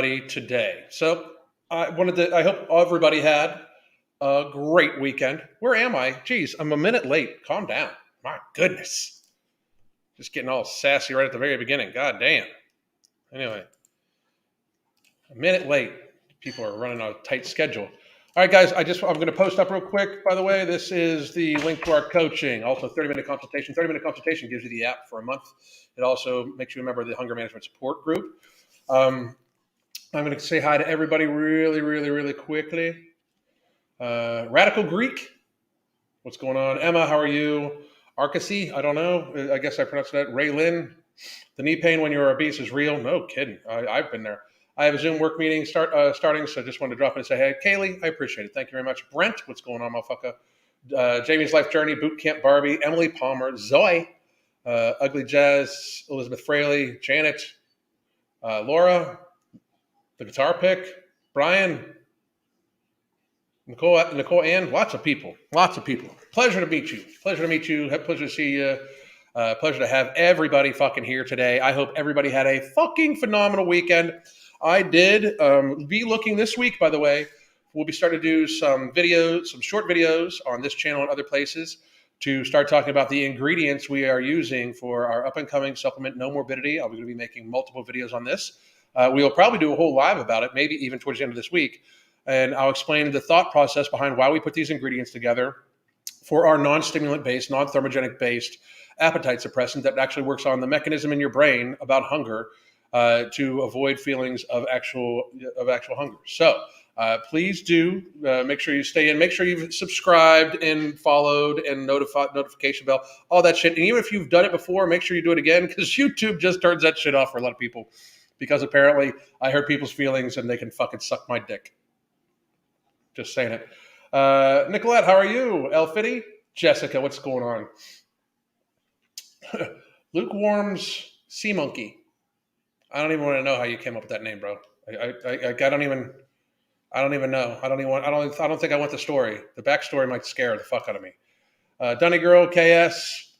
Today. So I hope everybody had a great weekend. Where am I? Geez, I'm a minute late. Calm down. My goodness. Just getting all sassy right at the very beginning. God damn. Anyway, a minute late. People are running on a tight schedule. All right, guys, I'm going to post up real quick. By the way, this is the link to our coaching. Also, 30-minute consultation. 30-minute consultation gives you the app for a month. It also makes you a member of the Hunger Management Support Group. I'm going to say hi to everybody really quickly. Radical Greek, what's going on? Emma, how are you? Arcasy, I don't know. I guess I pronounced that. Ray Lynn, the knee pain when you're obese is real. No kidding. I've been there. I have a Zoom work meeting starting, so I just wanted to drop in and say, hey, Kaylee, I appreciate it. Thank you very much. Brent, what's going on, motherfucker? Jamie's Life Journey, Boot Camp Barbie, Emily Palmer, Zoe, Ugly Jazz, Elizabeth Fraley, Janet, Laura, the guitar pick, Brian, Nicole Ann, lots of people. Pleasure to meet you. Pleasure to see you. Pleasure to have everybody fucking here today. I hope everybody had a fucking phenomenal weekend. I did. Be looking this week, by the way. We'll be starting to do some videos, some short videos on this channel and other places to start talking about the ingredients we are using for our up and coming supplement, No Morbidity. I'm going to be making multiple videos on this. We'll probably do a whole live about it, maybe even towards the end of this week. And I'll explain the thought process behind why we put these ingredients together for our non-stimulant-based, non-thermogenic-based appetite suppressant that actually works on the mechanism in your brain about hunger to avoid feelings of actual hunger. So please do make sure you stay in. Make sure you've subscribed and followed and notification bell, all that shit. And even if you've done it before, make sure you do it again because YouTube just turns that shit off for a lot of people. Because apparently I hurt people's feelings and they can fucking suck my dick. Just saying it. Nicolette, how are you? Elfity? Jessica, what's going on? Lukewarm's Sea Monkey. I don't even want to know how you came up with that name, bro. I don't even know. I don't think I want the story. The backstory might scare the fuck out of me. Dunny Girl, KS,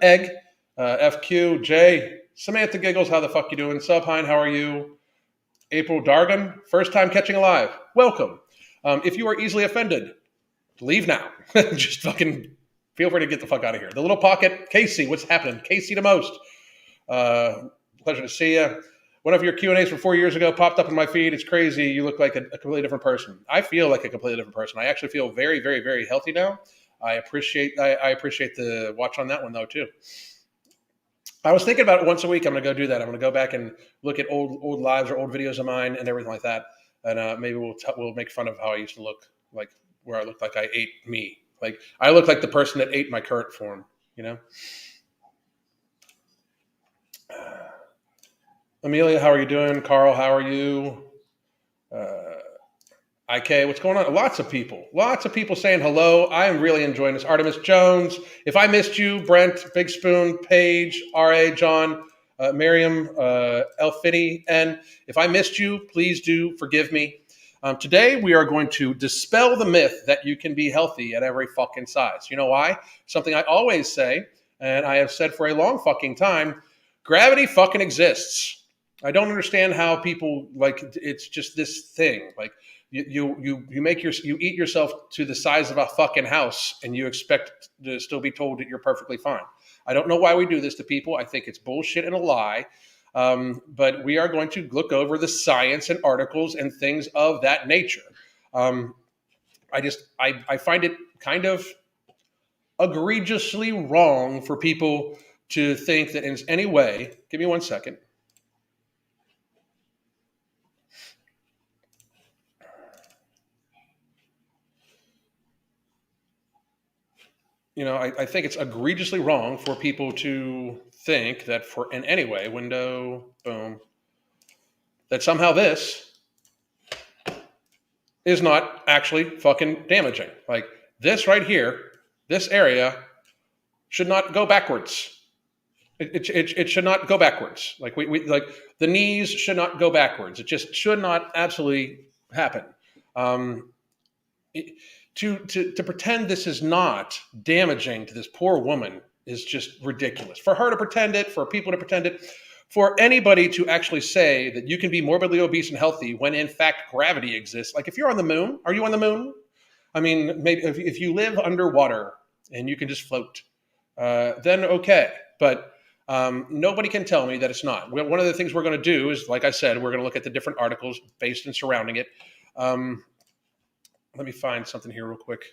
Egg, FQ, J. Samantha Giggles, how the fuck you doing? Subhine, how are you? April Dargan, first time catching alive. Welcome. If you are easily offended, leave now. Just fucking feel free to get the fuck out of here. The Little Pocket, Casey, what's happening? Casey the most. Pleasure to see you. One of your Q&As from 4 years ago popped up in my feed. It's crazy. You look like a completely different person. I feel like a completely different person. I actually feel very healthy now. I appreciate the watch on that one, though, too. I was thinking about it once a week. I'm going to go do that. I'm going to go back and look at old lives or old videos of mine and everything like that. And maybe we'll make fun of how I used to look, like where I looked like I ate me. Like I look like the person that ate my current form, you know? Amelia, how are you doing? Carl, how are you? IK, what's going on? Lots of people saying hello. I am really enjoying this. Artemis Jones, if I missed you, Brent, Big Spoon, Paige, R.A., John, Miriam, Elfini, and if I missed you, please do forgive me. Today, we are going to dispel the myth that you can be healthy at every fucking size. You know why? Something I always say, and I have said for a long fucking time, gravity fucking exists. I don't understand how people, like, it's just this thing. Like, you eat yourself to the size of a fucking house and you expect to still be told that you're perfectly fine. I don't know why we do this to people. I think it's bullshit and a lie. But we are going to look over the science and articles and things of that nature. I find it kind of egregiously wrong for people to think that in any way, give me 1 second. You know, I think it's egregiously wrong for people to think that in any way, window, boom, that somehow this is not actually fucking damaging. Like this right here, this area should not go backwards. It should not go backwards. Like we like the knees should not go backwards. It just should not absolutely happen. To pretend this is not damaging to this poor woman is just ridiculous. For her to pretend it, for people to pretend it, for anybody to actually say that you can be morbidly obese and healthy when in fact gravity exists. Like if you're on the moon, are you on the moon? I mean, maybe if you live underwater and you can just float, then okay. But nobody can tell me that it's not. One of the things we're going to do is, like I said, we're going to look at the different articles based and surrounding it. Let me find something here real quick.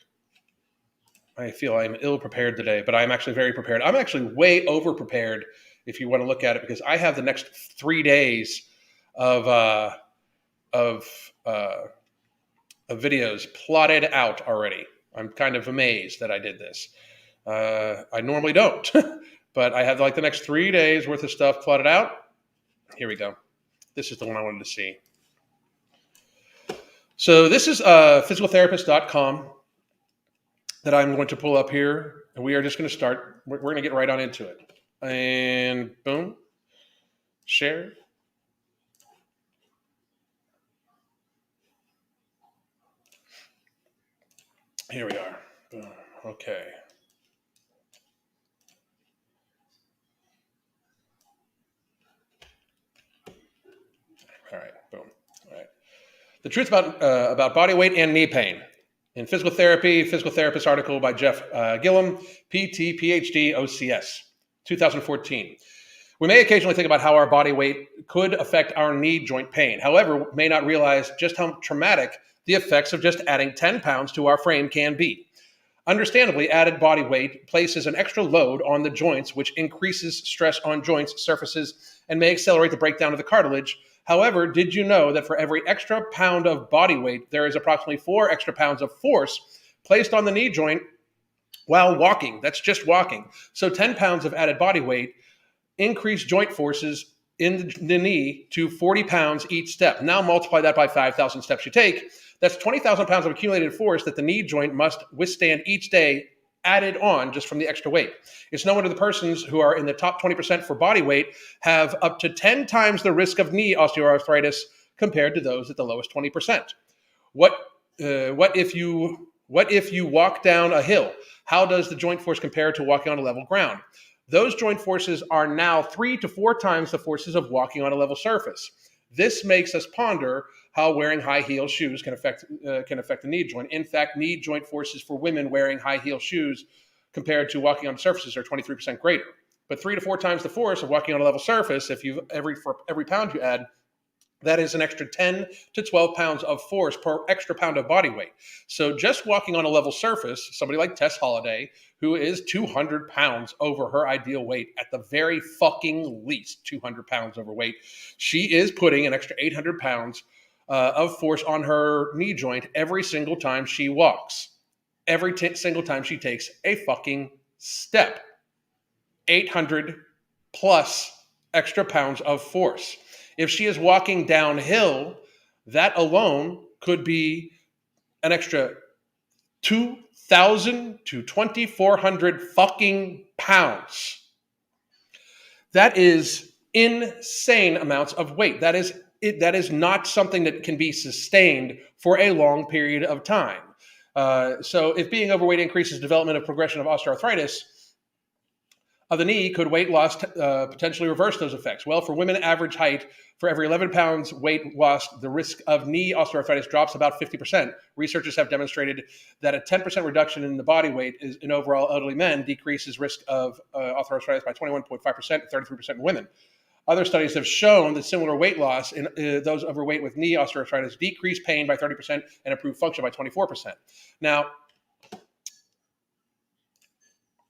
I feel I'm ill prepared today, but I'm actually very prepared. I'm actually way over prepared if you want to look at it, because I have the next 3 days of videos plotted out already. I'm kind of amazed that I did this. I normally don't, but I have like the next 3 days worth of stuff plotted out. Here we go. This is the one I wanted to see. So this is physicaltherapist.com that I'm going to pull up here, and we are just going to start. We're going to get right on into it. And boom, share. Here we are. Boom. Okay. All right. Boom. All right. The truth about body weight and knee pain. In Physical Therapy, Physical Therapist article by Jeff Gillum, PT, PhD, OCS, 2014. We may occasionally think about how our body weight could affect our knee joint pain. However, we may not realize just how traumatic the effects of just adding 10 pounds to our frame can be. Understandably, added body weight places an extra load on the joints, which increases stress on joints, surfaces, and may accelerate the breakdown of the cartilage. However, did you know that for every extra pound of body weight, there is approximately 4 extra pounds of force placed on the knee joint while walking? That's just walking. So 10 pounds of added body weight increase joint forces in the knee to 40 pounds each step. Now multiply that by 5,000 steps you take. That's 20,000 pounds of accumulated force that the knee joint must withstand each day, added on just from the extra weight. It's no wonder the persons who are in the top 20% for body weight have up to 10 times the risk of knee osteoarthritis compared to those at the lowest 20%. What if you walk down a hill? How does the joint force compare to walking on a level ground? Those joint forces are now 3 to 4 times the forces of walking on a level surface. This makes us ponder how wearing high heel shoes can affect the knee joint. In fact, knee joint forces for women wearing high heel shoes compared to walking on surfaces are 23% greater. But 3 to 4 times the force of walking on a level surface, for every pound you add, that is an extra 10 to 12 pounds of force per extra pound of body weight. So just walking on a level surface, somebody like Tess Holliday, who is 200 pounds over her ideal weight, at the very fucking least 200 pounds overweight, she is putting an extra 800 pounds of force on her knee joint every single time she walks. Every single time she takes a fucking step. 800 plus extra pounds of force. If she is walking downhill, that alone could be an extra 2,000 to 2,400 fucking pounds. That is insane amounts of weight. That is not something that can be sustained for a long period of time. So if being overweight increases development of progression of osteoarthritis of the knee, could weight loss potentially reverse those effects? Well, for women average height, for every 11 pounds weight lost, the risk of knee osteoarthritis drops about 50%. Researchers have demonstrated that a 10% reduction in the body weight in overall elderly men decreases risk of osteoarthritis by 21.5% and 33% in women. Other studies have shown that similar weight loss in those overweight with knee osteoarthritis decrease pain by 30% and improve function by 24%. Now,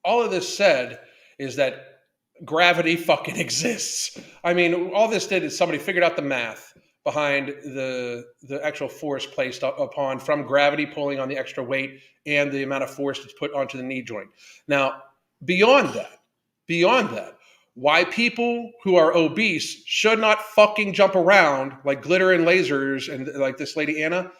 all of this said is that gravity fucking exists. I mean, all this did is somebody figured out the math behind the actual force placed upon from gravity pulling on the extra weight and the amount of force that's put onto the knee joint. Now, beyond that, why people who are obese should not fucking jump around like glitter and lasers and like this lady Anna.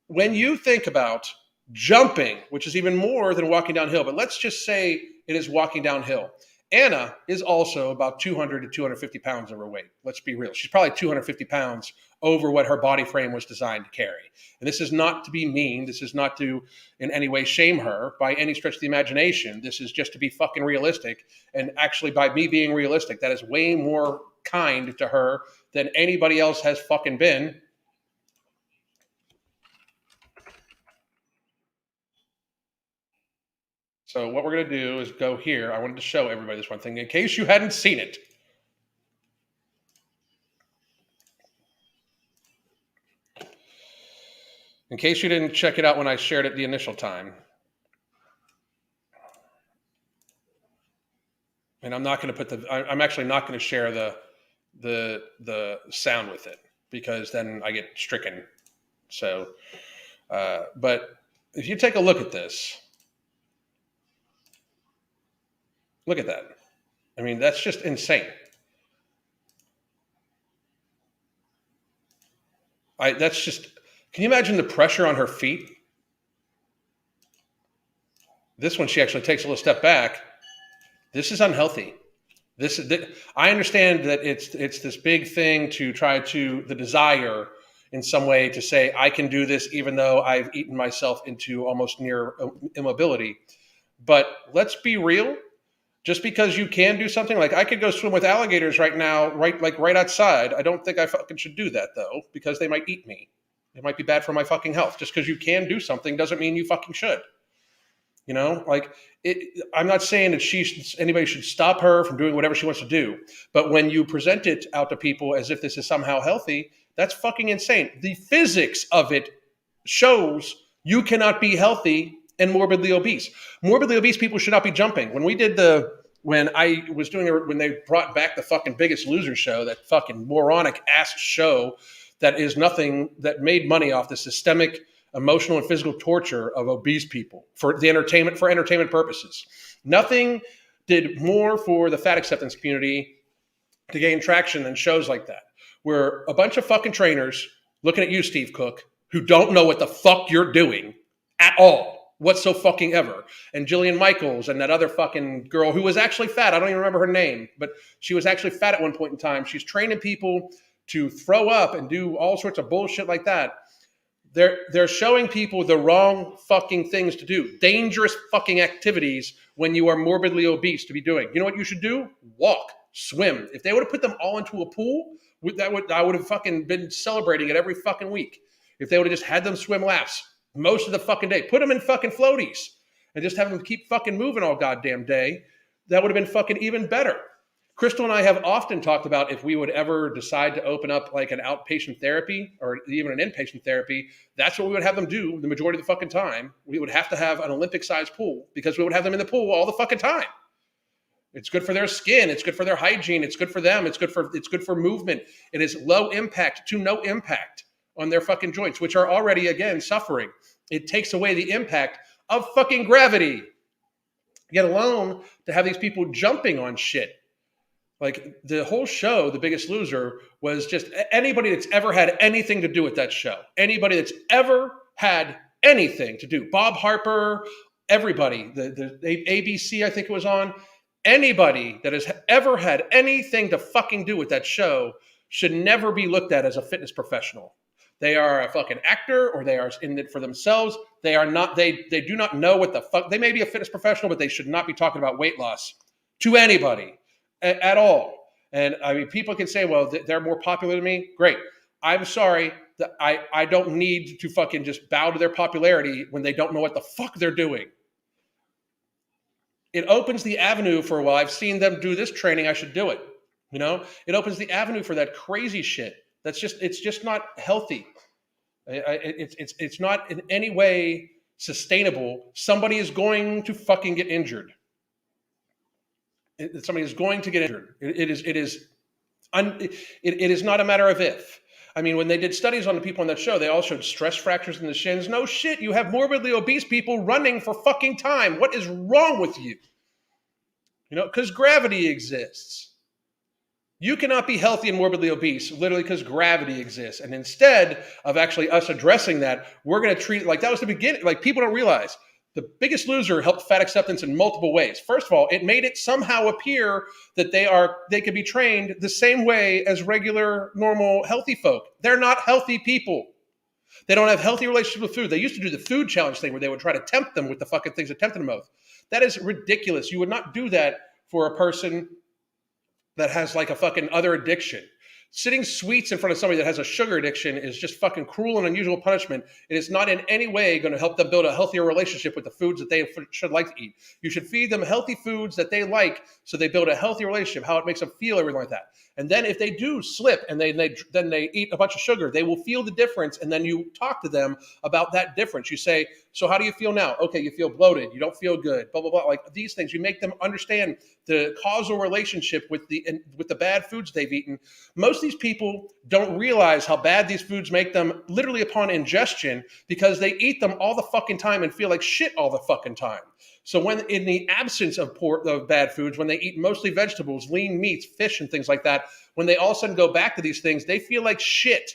When you think about jumping, which is even more than walking downhill, but let's just say it is walking downhill. Anna is also about 200 to 250 pounds overweight. Let's be real. She's probably 250 pounds over what her body frame was designed to carry. And this is not to be mean. This is not to in any way shame her by any stretch of the imagination. This is just to be fucking realistic. And actually, by me being realistic, that is way more kind to her than anybody else has fucking been. So what we're going to do is go here. I wanted to show everybody this one thing in case you hadn't seen it. In case you didn't check it out when I shared it the initial time. And I'm not going to put I'm actually not going to share the sound with it because then I get stricken. So, but if you take a look at this, look at that. I mean, that's just insane. That's just, can you imagine the pressure on her feet? This one, she actually takes a little step back. This is unhealthy. I understand that it's this big thing to try to, the desire in some way to say, I can do this even though I've eaten myself into almost near immobility. But let's be real. Just because you can do something, like I could go swim with alligators right now, right outside. I don't think I fucking should do that though, because they might eat me. It might be bad for my fucking health. Just because you can do something doesn't mean you fucking should. You know, like I'm not saying that anybody should stop her from doing whatever she wants to do. But when you present it out to people as if this is somehow healthy, that's fucking insane. The physics of it shows you cannot be healthy and morbidly obese. Morbidly obese people should not be jumping. When they brought back the fucking Biggest Loser show, that fucking moronic ass show that is nothing, that made money off the systemic emotional and physical torture of obese people for entertainment purposes. Nothing did more for the fat acceptance community to gain traction than shows like that, where a bunch of fucking trainers looking at you, Steve Cook, who don't know what the fuck you're doing at all, whatsoever. And Jillian Michaels and that other fucking girl who was actually fat. I don't even remember her name, but she was actually fat at one point in time. She's training people to throw up and do all sorts of bullshit like that. They're showing people the wrong fucking things to do. Dangerous fucking activities when you are morbidly obese to be doing. You know what you should do? Walk, swim. If they would have put them all into a pool, I would have fucking been celebrating it every fucking week. If they would have just had them swim laps most of the fucking day, put them in fucking floaties and just have them keep fucking moving all goddamn day, that would have been fucking even better. Crystal and I have often talked about if we would ever decide to open up like an outpatient therapy or even an inpatient therapy, that's what we would have them do the majority of the fucking time. We would have to have an Olympic-sized pool because we would have them in the pool all the fucking time. It's good for their skin. It's good for their hygiene. It's good for them. It's good for movement. It is low impact to no impact on their fucking joints, which are already, again, suffering. It takes away the impact of fucking gravity, yet alone to have these people jumping on shit. Like the whole show, The Biggest Loser, was just anybody that's ever had anything to do with that show. Anybody that's ever had anything to do. Bob Harper, everybody, the ABC, I think it was on. Anybody that has ever had anything to fucking do with that show should never be looked at as a fitness professional. They are a fucking actor or they are in it for themselves. They are not, they do not know what the fuck. They may be a fitness professional, but they should not be talking about weight loss to anybody. At all. And I mean, people can say, well, they're more popular than me. Great. I'm sorry that I don't need to fucking just bow to their popularity when they don't know what the fuck they're doing. It opens the avenue for, well, I've seen them do this training, I should do it. You know, it opens the avenue for that crazy shit. It's just not healthy. It's not in any way sustainable. Somebody is going to fucking get injured. Somebody is going to get injured. It is not a matter of if. I mean, when they did studies on the people on that show, they all showed stress fractures in the shins. No shit, you have morbidly obese people running for fucking time. What is wrong with you? You know, because gravity exists. You cannot be healthy and morbidly obese literally because gravity exists. And instead of actually us addressing that, we're going to treat it like that was the beginning. Like people don't realize. The Biggest Loser helped fat acceptance in multiple ways. First of all, it made it somehow appear that they could be trained the same way as regular, normal, healthy folk. They're not healthy people. They don't have healthy relationships with food. They used to do the food challenge thing where they would try to tempt them with the fucking things that tempted them most. That is ridiculous. You would not do that for a person that has like a fucking other addiction. Sitting sweets in front of somebody that has a sugar addiction is just fucking cruel and unusual punishment. It is not in any way going to help them build a healthier relationship with the foods that they should like to eat. You should feed them healthy foods that they like so they build a healthy relationship, how it makes them feel, everything like that. And then if they do slip and then they eat a bunch of sugar, they will feel the difference. And then you talk to them about that difference. You say, so how do you feel now? Okay, you feel bloated. You don't feel good, blah, blah, blah. Like these things, you make them understand the causal relationship with the bad foods they've eaten. Most of these people don't realize how bad these foods make them literally upon ingestion because they eat them all the fucking time and feel like shit all the fucking time. So when in the absence of bad foods, when they eat mostly vegetables, lean meats, fish, and things like that, when they all of a sudden go back to these things, they feel like shit.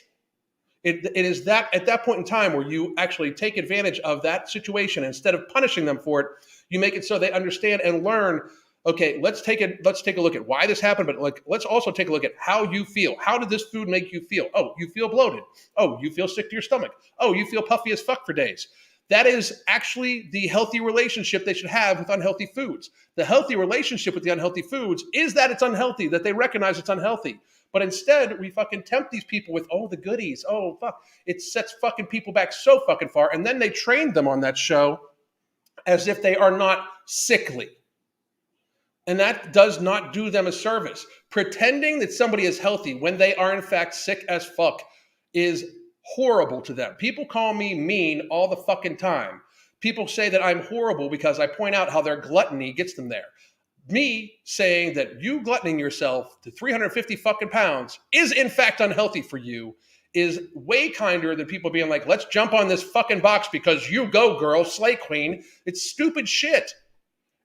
It is that at that point in time where you actually take advantage of that situation. Instead of punishing them for it, you make it so they understand and learn, okay, let's take a look at why this happened, but like let's also take a look at how you feel. How did this food make you feel? Oh, you feel bloated. Oh, you feel sick to your stomach. Oh, you feel puffy as fuck for days. That is actually the healthy relationship they should have with unhealthy foods. The healthy relationship with the unhealthy foods is that it's unhealthy, that they recognize it's unhealthy. But instead, we fucking tempt these people with, oh, the goodies. Oh, fuck. It sets fucking people back so fucking far. And then they train them on that show as if they are not sickly. And that does not do them a service. Pretending that somebody is healthy when they are in fact sick as fuck is horrible to them. People call me mean all the fucking time. People say that I'm horrible because I point out how their gluttony gets them there. Me saying that you gluttoning yourself to 350 fucking pounds is in fact unhealthy for you is way kinder than people being like, let's jump on this fucking box because you go, girl, slay queen. It's stupid shit.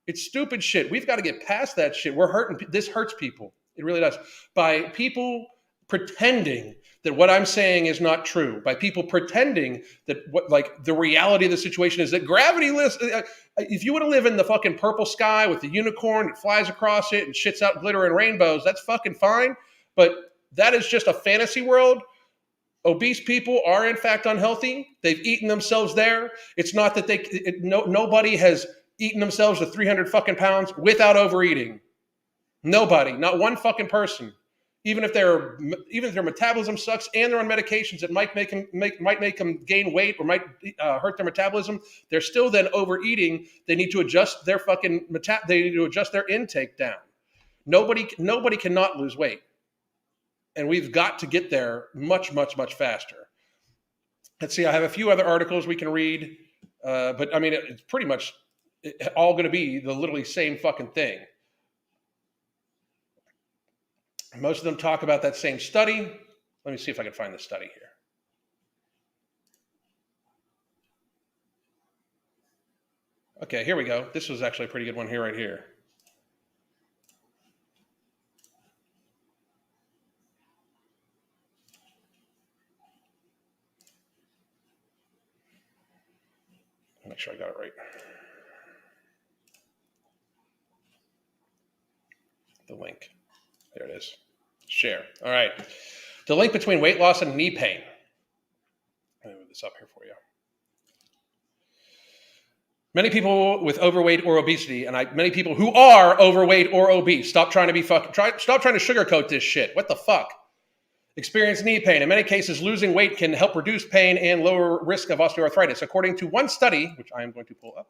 It's stupid shit. We've got to get past that shit. We're hurting. This hurts people. It really does. By people pretending that what I'm saying is not true, by people pretending that what like the reality of the situation is that gravity lifts. If you want to live in the fucking purple sky with the unicorn that flies across it and shits out glitter and rainbows, that's fucking fine. But that is just a fantasy world. Obese people are in fact unhealthy. They've eaten themselves there. It's not that nobody has eaten themselves to 300 fucking pounds without overeating. Nobody, not one fucking person. Even if their metabolism sucks and they're on medications that might make them gain weight or might hurt their metabolism, they're still then overeating. They need to adjust their they need to adjust their intake down. Nobody cannot lose weight, and we've got to get there much, much, much faster. Let's see. I have a few other articles we can read, but I mean it's pretty much all going to be the literally same fucking thing. Most of them talk about that same study. Let me see if I can find the study here. Okay, here we go. This was actually a pretty good one here, right here. Make sure I got it right. The link. There it is. Share. All right. The link between weight loss and knee pain. Let me move this up here for you. Many people with overweight or obesity, and many people who are overweight or obese, stop trying to sugarcoat this shit. What the fuck? Experience knee pain. In many cases, losing weight can help reduce pain and lower risk of osteoarthritis. According to one study, which I am going to pull up,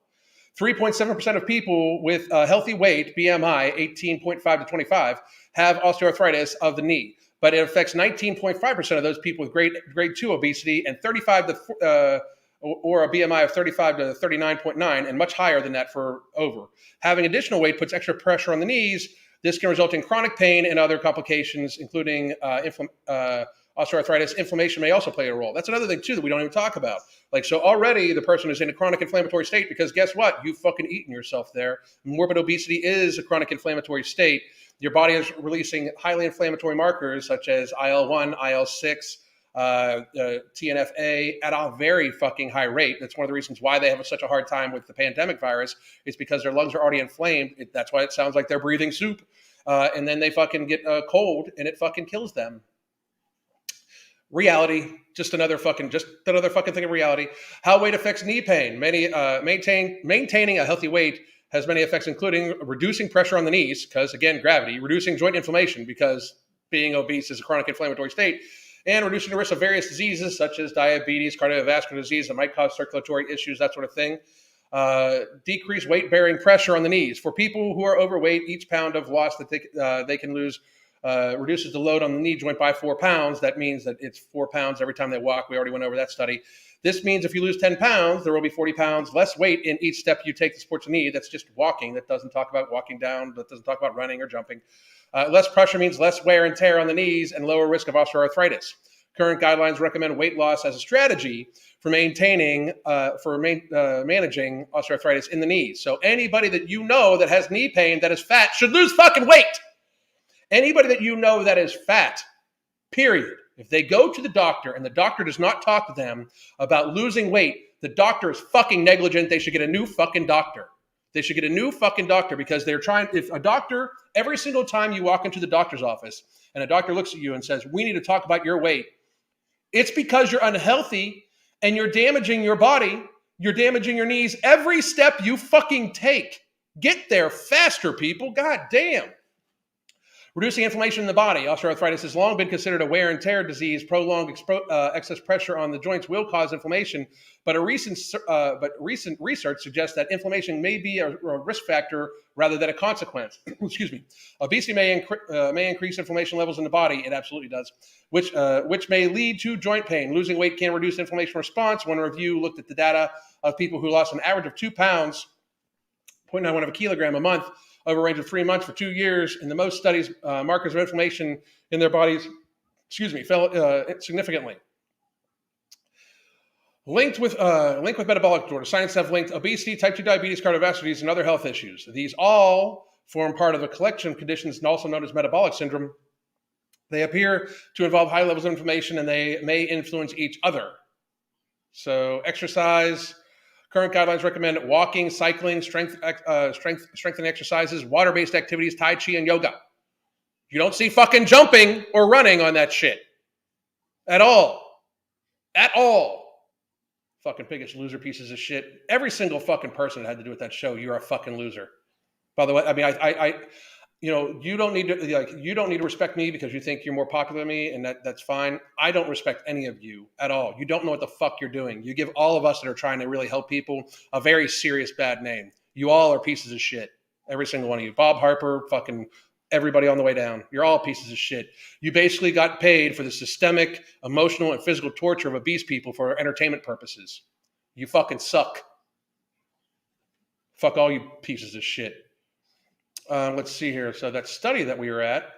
3.7% of people with a healthy weight, BMI 18.5 to 25, have osteoarthritis of the knee. But it affects 19.5% of those people with grade 2 obesity and 35 to or a BMI of 35 to 39.9, and much higher than that for over. Having additional weight puts extra pressure on the knees. This can result in chronic pain and other complications, including osteoarthritis. Inflammation may also play a role. That's another thing, too, that we don't even talk about. Like, so already the person is in a chronic inflammatory state because guess what? You've fucking eaten yourself there. Morbid obesity is a chronic inflammatory state. Your body is releasing highly inflammatory markers such as IL-1, IL-6, TNF-A at a very fucking high rate. That's one of the reasons why they have such a hard time with the pandemic virus. It's because their lungs are already inflamed. That's why it sounds like they're breathing soup. And then they fucking get cold and it fucking kills them. Reality, just another fucking thing of reality. How weight affects knee pain. Maintaining a healthy weight has many effects, including reducing pressure on the knees, because again, gravity, reducing joint inflammation, because being obese is a chronic inflammatory state, and reducing the risk of various diseases such as diabetes, cardiovascular disease that might cause circulatory issues, that sort of thing. Decrease weight-bearing pressure on the knees. For people who are overweight, each pound of loss that they can lose reduces the load on the knee joint by 4 pounds. That means that it's 4 pounds every time they walk. We already went over that study. This means if you lose 10 pounds, there will be 40 pounds less weight in each step you take to support the knee. That's just walking. That doesn't talk about walking down. That doesn't talk about running or jumping. Less pressure means less wear and tear on the knees and lower risk of osteoarthritis. Current guidelines recommend weight loss as a strategy for managing osteoarthritis in the knees. So anybody that you know that has knee pain that is fat should lose fucking weight. Anybody that you know that is fat, period. If they go to the doctor and the doctor does not talk to them about losing weight, the doctor is fucking negligent. They should get a new fucking doctor. They should get a new fucking doctor, because they're trying. If a doctor, every single time you walk into the doctor's office and a doctor looks at you and says, we need to talk about your weight, it's because you're unhealthy and you're damaging your body. You're damaging your knees every step you fucking take. Get there faster, people. God damn. Reducing inflammation in the body. Osteoarthritis has long been considered a wear and tear disease. Prolonged excess pressure on the joints will cause inflammation, but recent research suggests that inflammation may be a risk factor rather than a consequence. Excuse me. Obesity may increase inflammation levels in the body. It absolutely does, which may lead to joint pain. Losing weight can reduce inflammation response. One review looked at the data of people who lost an average of 2 pounds, 0.91 of a kilogram a month, over a range of 3 months for 2 years. In the most studies, markers of inflammation in their bodies, fell significantly. Linked with metabolic disorders. Scientists have linked obesity, type 2 diabetes, cardiovascular disease, and other health issues. These all form part of a collection of conditions also known as metabolic syndrome. They appear to involve high levels of inflammation, and they may influence each other. So exercise. Current guidelines recommend walking, cycling, strengthening exercises, water-based activities, Tai Chi, and yoga. You don't see fucking jumping or running on that shit. At all. At all. Fucking biggest loser pieces of shit. Every single fucking person that had to do with that show, you're a fucking loser. By the way, I mean, you don't need to respect me because you think you're more popular than me, and that's fine. I don't respect any of you at all. You don't know what the fuck you're doing. You give all of us that are trying to really help people a very serious bad name. You all are pieces of shit. Every single one of you. Bob Harper, fucking everybody on the way down. You're all pieces of shit. You basically got paid for the systemic, emotional, and physical torture of obese people for entertainment purposes. You fucking suck. Fuck all you pieces of shit. Let's see here. So that study that we were at,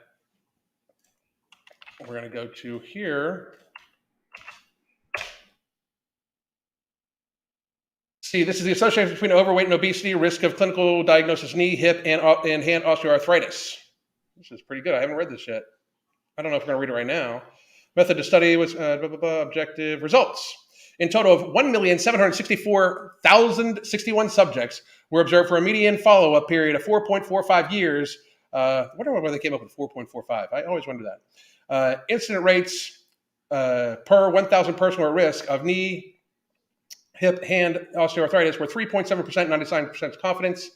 we're going to go to here. See, this is the association between overweight and obesity, risk of clinical diagnosis, knee, hip, and hand osteoarthritis. This is pretty good. I haven't read this yet. I don't know if we're going to read it right now. Method to study was objective results. In total of 1,764,061 subjects were observed for a median follow-up period of 4.45 years. I wonder why they came up with 4.45. I always wonder that. Incident rates per 1,000 persons at risk of knee, hip, hand osteoarthritis were 3.7%, 99% confidence,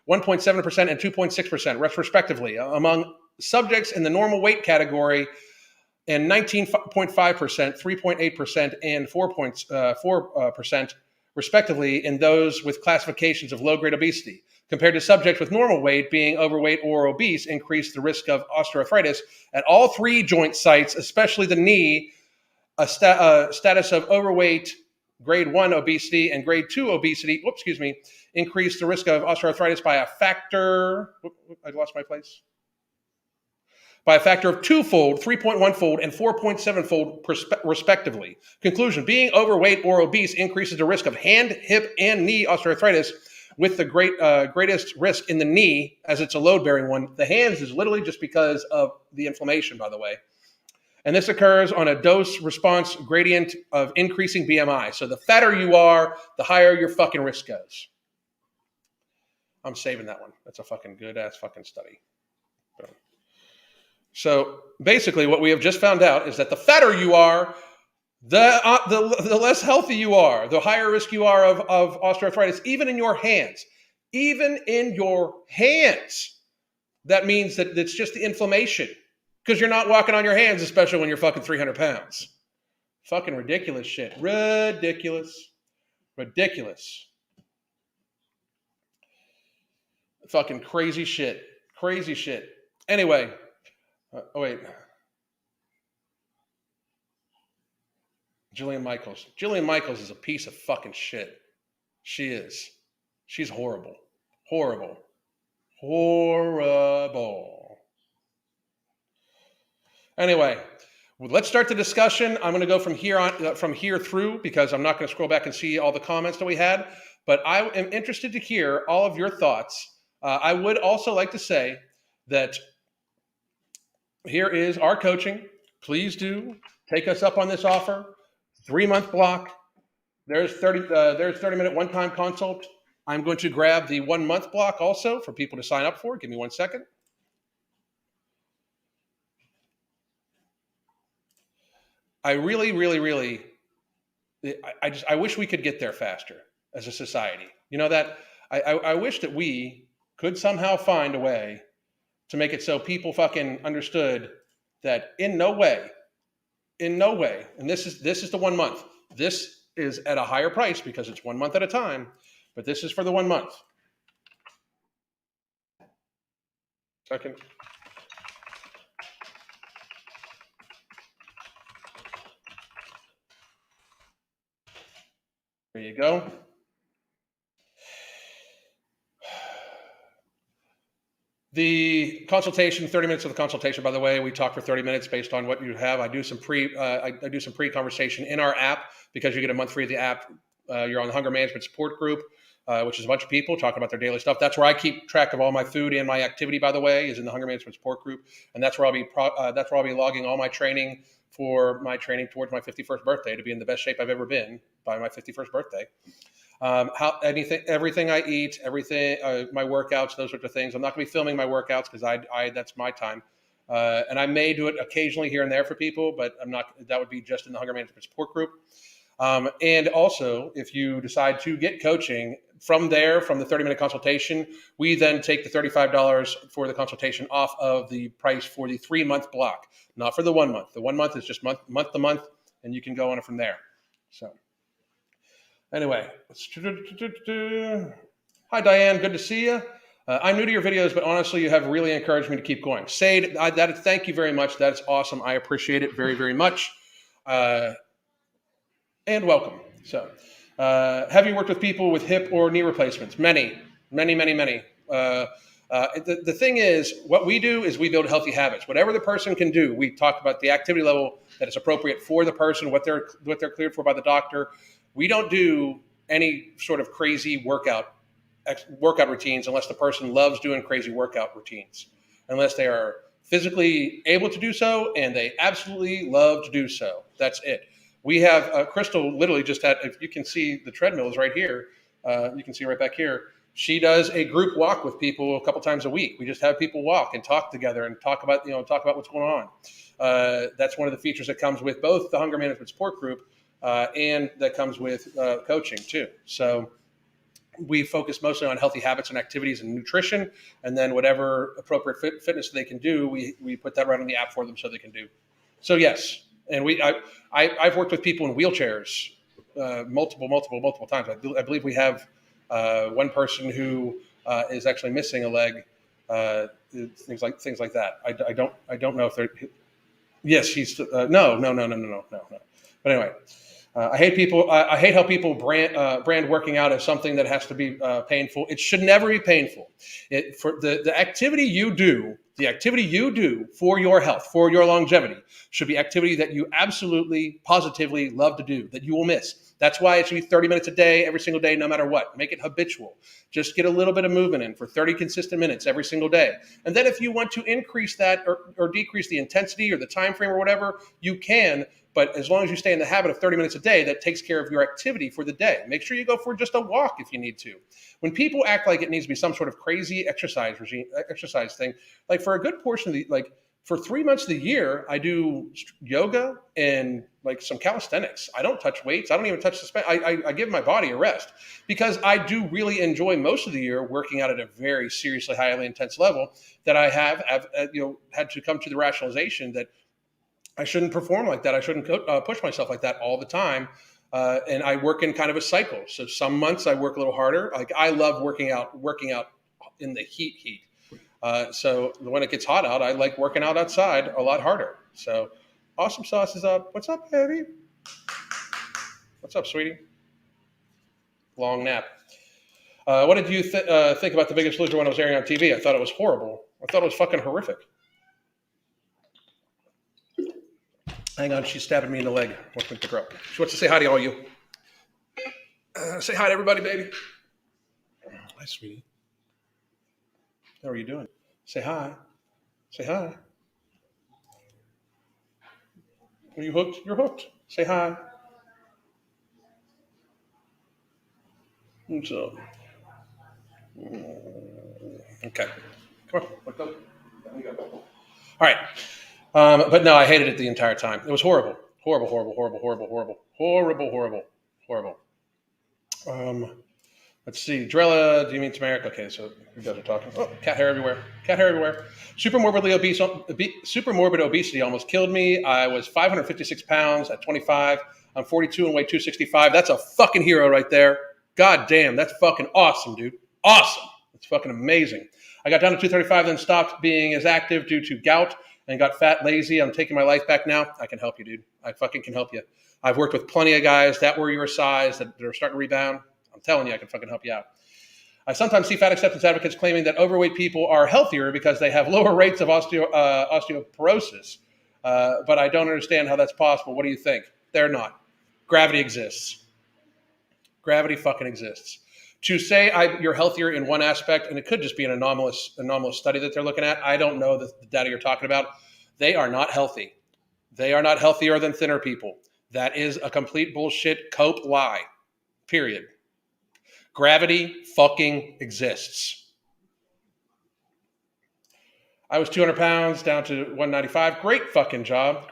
1.7%, and 2.6%, respectively, among subjects in the normal weight category, and 19.5%, 3.8%, and 4%, respectively, in those with classifications of low-grade obesity. Compared to subjects with normal weight, being overweight or obese increased the risk of osteoarthritis at all 3 joint sites, especially the knee. A status of overweight, grade 1 obesity, and grade 2 obesity, increased the risk of osteoarthritis by a factor. I lost my place. By a factor of 2-fold, 3.1-fold, and 4.7-fold, respectively. Conclusion: being overweight or obese increases the risk of hand, hip, and knee osteoarthritis, with the greatest risk in the knee, as it's a load-bearing one. The hands is literally just because of the inflammation, by the way. And this occurs on a dose-response gradient of increasing BMI. So the fatter you are, the higher your fucking risk goes. I'm saving that one. That's a fucking good-ass fucking study. So basically what we have just found out is that the fatter you are, the less healthy you are, the higher risk you are of osteoarthritis, even in your hands. even in your hands. That means that it's just the inflammation because you're not walking on your hands, especially when you're fucking 300 pounds. Fucking ridiculous shit. Ridiculous. Fucking crazy shit. Anyway, oh wait. Jillian Michaels is a piece of fucking shit. She is. She's horrible. Anyway, let's start the discussion. I'm going to go from here through because I'm not going to scroll back and see all the comments that we had. But I am interested to hear all of your thoughts. I would also like to say that here is our coaching. Please do take us up on this offer. 3-month block. There's 30-minute one-time consult. I'm going to grab the 1-month block also for people to sign up for. Give me 1 second. I really, I wish we could get there faster as a society. You know that I wish that we could somehow find a way to make it so people fucking understood that in no way, and this is the 1 month. This is at a higher price because it's 1 month at a time, but this is for the 1 month. Second. There you go. The consultation, 30 minutes of the consultation, by the way, we talk for 30 minutes based on what you have. I do some pre-conversation in our app because you get a month free of the app. You're on the Hunger Management Support Group, which is a bunch of people talking about their daily stuff. That's where I keep track of all my food and my activity, by the way, is in the Hunger Management Support Group. And that's where I'll be logging all my training for my training towards my 51st birthday to be in the best shape I've ever been by my 51st birthday. Everything I eat, my workouts, those sorts of things. I'm not going to be filming my workouts because that's my time. And I may do it occasionally here and there for people, but I'm not. That would be just in the Hunger Management Support Group. And also, if you decide to get coaching from the 30-minute consultation, we then take the $35 for the consultation off of the price for the 3-month block, not for the 1 month. The 1 month is just month to month, and you can go on it from there. So. Anyway, hi Diane, good to see you. I'm new to your videos, but honestly, you have really encouraged me to keep going. Sade, thank you very much. That's awesome. I appreciate it very, very much. And welcome. So, have you worked with people with hip or knee replacements? Many. The thing is, what we do is we build healthy habits. Whatever the person can do, we talk about the activity level that is appropriate for the person, what they're cleared for by the doctor. We don't do any sort of crazy workout routines unless the person loves doing crazy workout routines, unless they are physically able to do so and they absolutely love to do so. That's it. We have Crystal literally just had, if you can see the treadmill is right here, you can see right back here. She does a group walk with people a couple times a week. We just have people walk and talk together and talk about what's going on. That's one of the features that comes with both the Hunger Management Support Group and that comes with coaching too. So we focus mostly on healthy habits and activities and nutrition, and then whatever appropriate fitness they can do, we put that right on the app for them so they can do. So yes, and I've worked with people in wheelchairs multiple times. I believe we have one person who is actually missing a leg. Things like that. I don't know if they're. Yes, he's no. But anyway. I hate people. I hate how people brand working out as something that has to be painful. It should never be painful. For the activity you do for your health, for your longevity, should be activity that you absolutely, positively love to do, that you will miss. That's why it should be 30 minutes a day, every single day, no matter what. Make it habitual. Just get a little bit of movement in for 30 consistent minutes every single day. And then if you want to increase that or decrease the intensity or the time frame or whatever, you can. But as long as you stay in the habit of 30 minutes a day, that takes care of your activity for the day. Make sure you go for just a walk if you need to. When people act like it needs to be some sort of crazy exercise thing, like for a good portion of For 3 months of the year, I do yoga and like some calisthenics. I don't touch weights. I don't even touch the I give my body a rest because I do really enjoy most of the year working out at a very seriously, highly intense level that I have had to come to the rationalization that I shouldn't perform like that. I shouldn't push myself like that all the time. And I work in kind of a cycle. So some months I work a little harder. Like I love working out in the heat. So when it gets hot out, I like working out outside a lot harder. So Awesome Sauce is up. What's up, baby? What's up, sweetie? Long nap. What did you think about The Biggest Loser when it was airing on TV? I thought it was horrible. I thought it was fucking horrific. Hang on, she's stabbing me in the leg. What's with the girl? She wants to say hi to all you. Say hi to everybody, baby. Hi, sweetie. How are you doing? Say hi. Say hi. Are you hooked? You're hooked. Say hi. What's up? Okay. Come on. Let's go. Let me go. All right. But no, I hated it the entire time. It was horrible. Horrible. Let's see. Drella, do you mean turmeric? Okay, so you guys are talking. Oh, cat hair everywhere. Super morbid obesity almost killed me. I was 556 pounds at 25. I'm 42 and weigh 265. That's a fucking hero right there. God damn, that's fucking awesome, dude. Awesome. It's fucking amazing. I got down to 235, then stopped being as active due to gout and got fat, lazy. I'm taking my life back now. I can help you, dude. I fucking can help you. I've worked with plenty of guys that were your size that are starting to rebound. I'm telling you, I can fucking help you out. I sometimes see fat acceptance advocates claiming that overweight people are healthier because they have lower rates of osteoporosis. But I don't understand how that's possible. What do you think? They're not. Gravity exists. Gravity fucking exists. To say you're healthier in one aspect, and it could just be an anomalous study that they're looking at. I don't know the data you're talking about. They are not healthy. They are not healthier than thinner people. That is a complete bullshit cope lie. Period. Gravity fucking exists. I was 200 pounds down to 195. Great fucking job.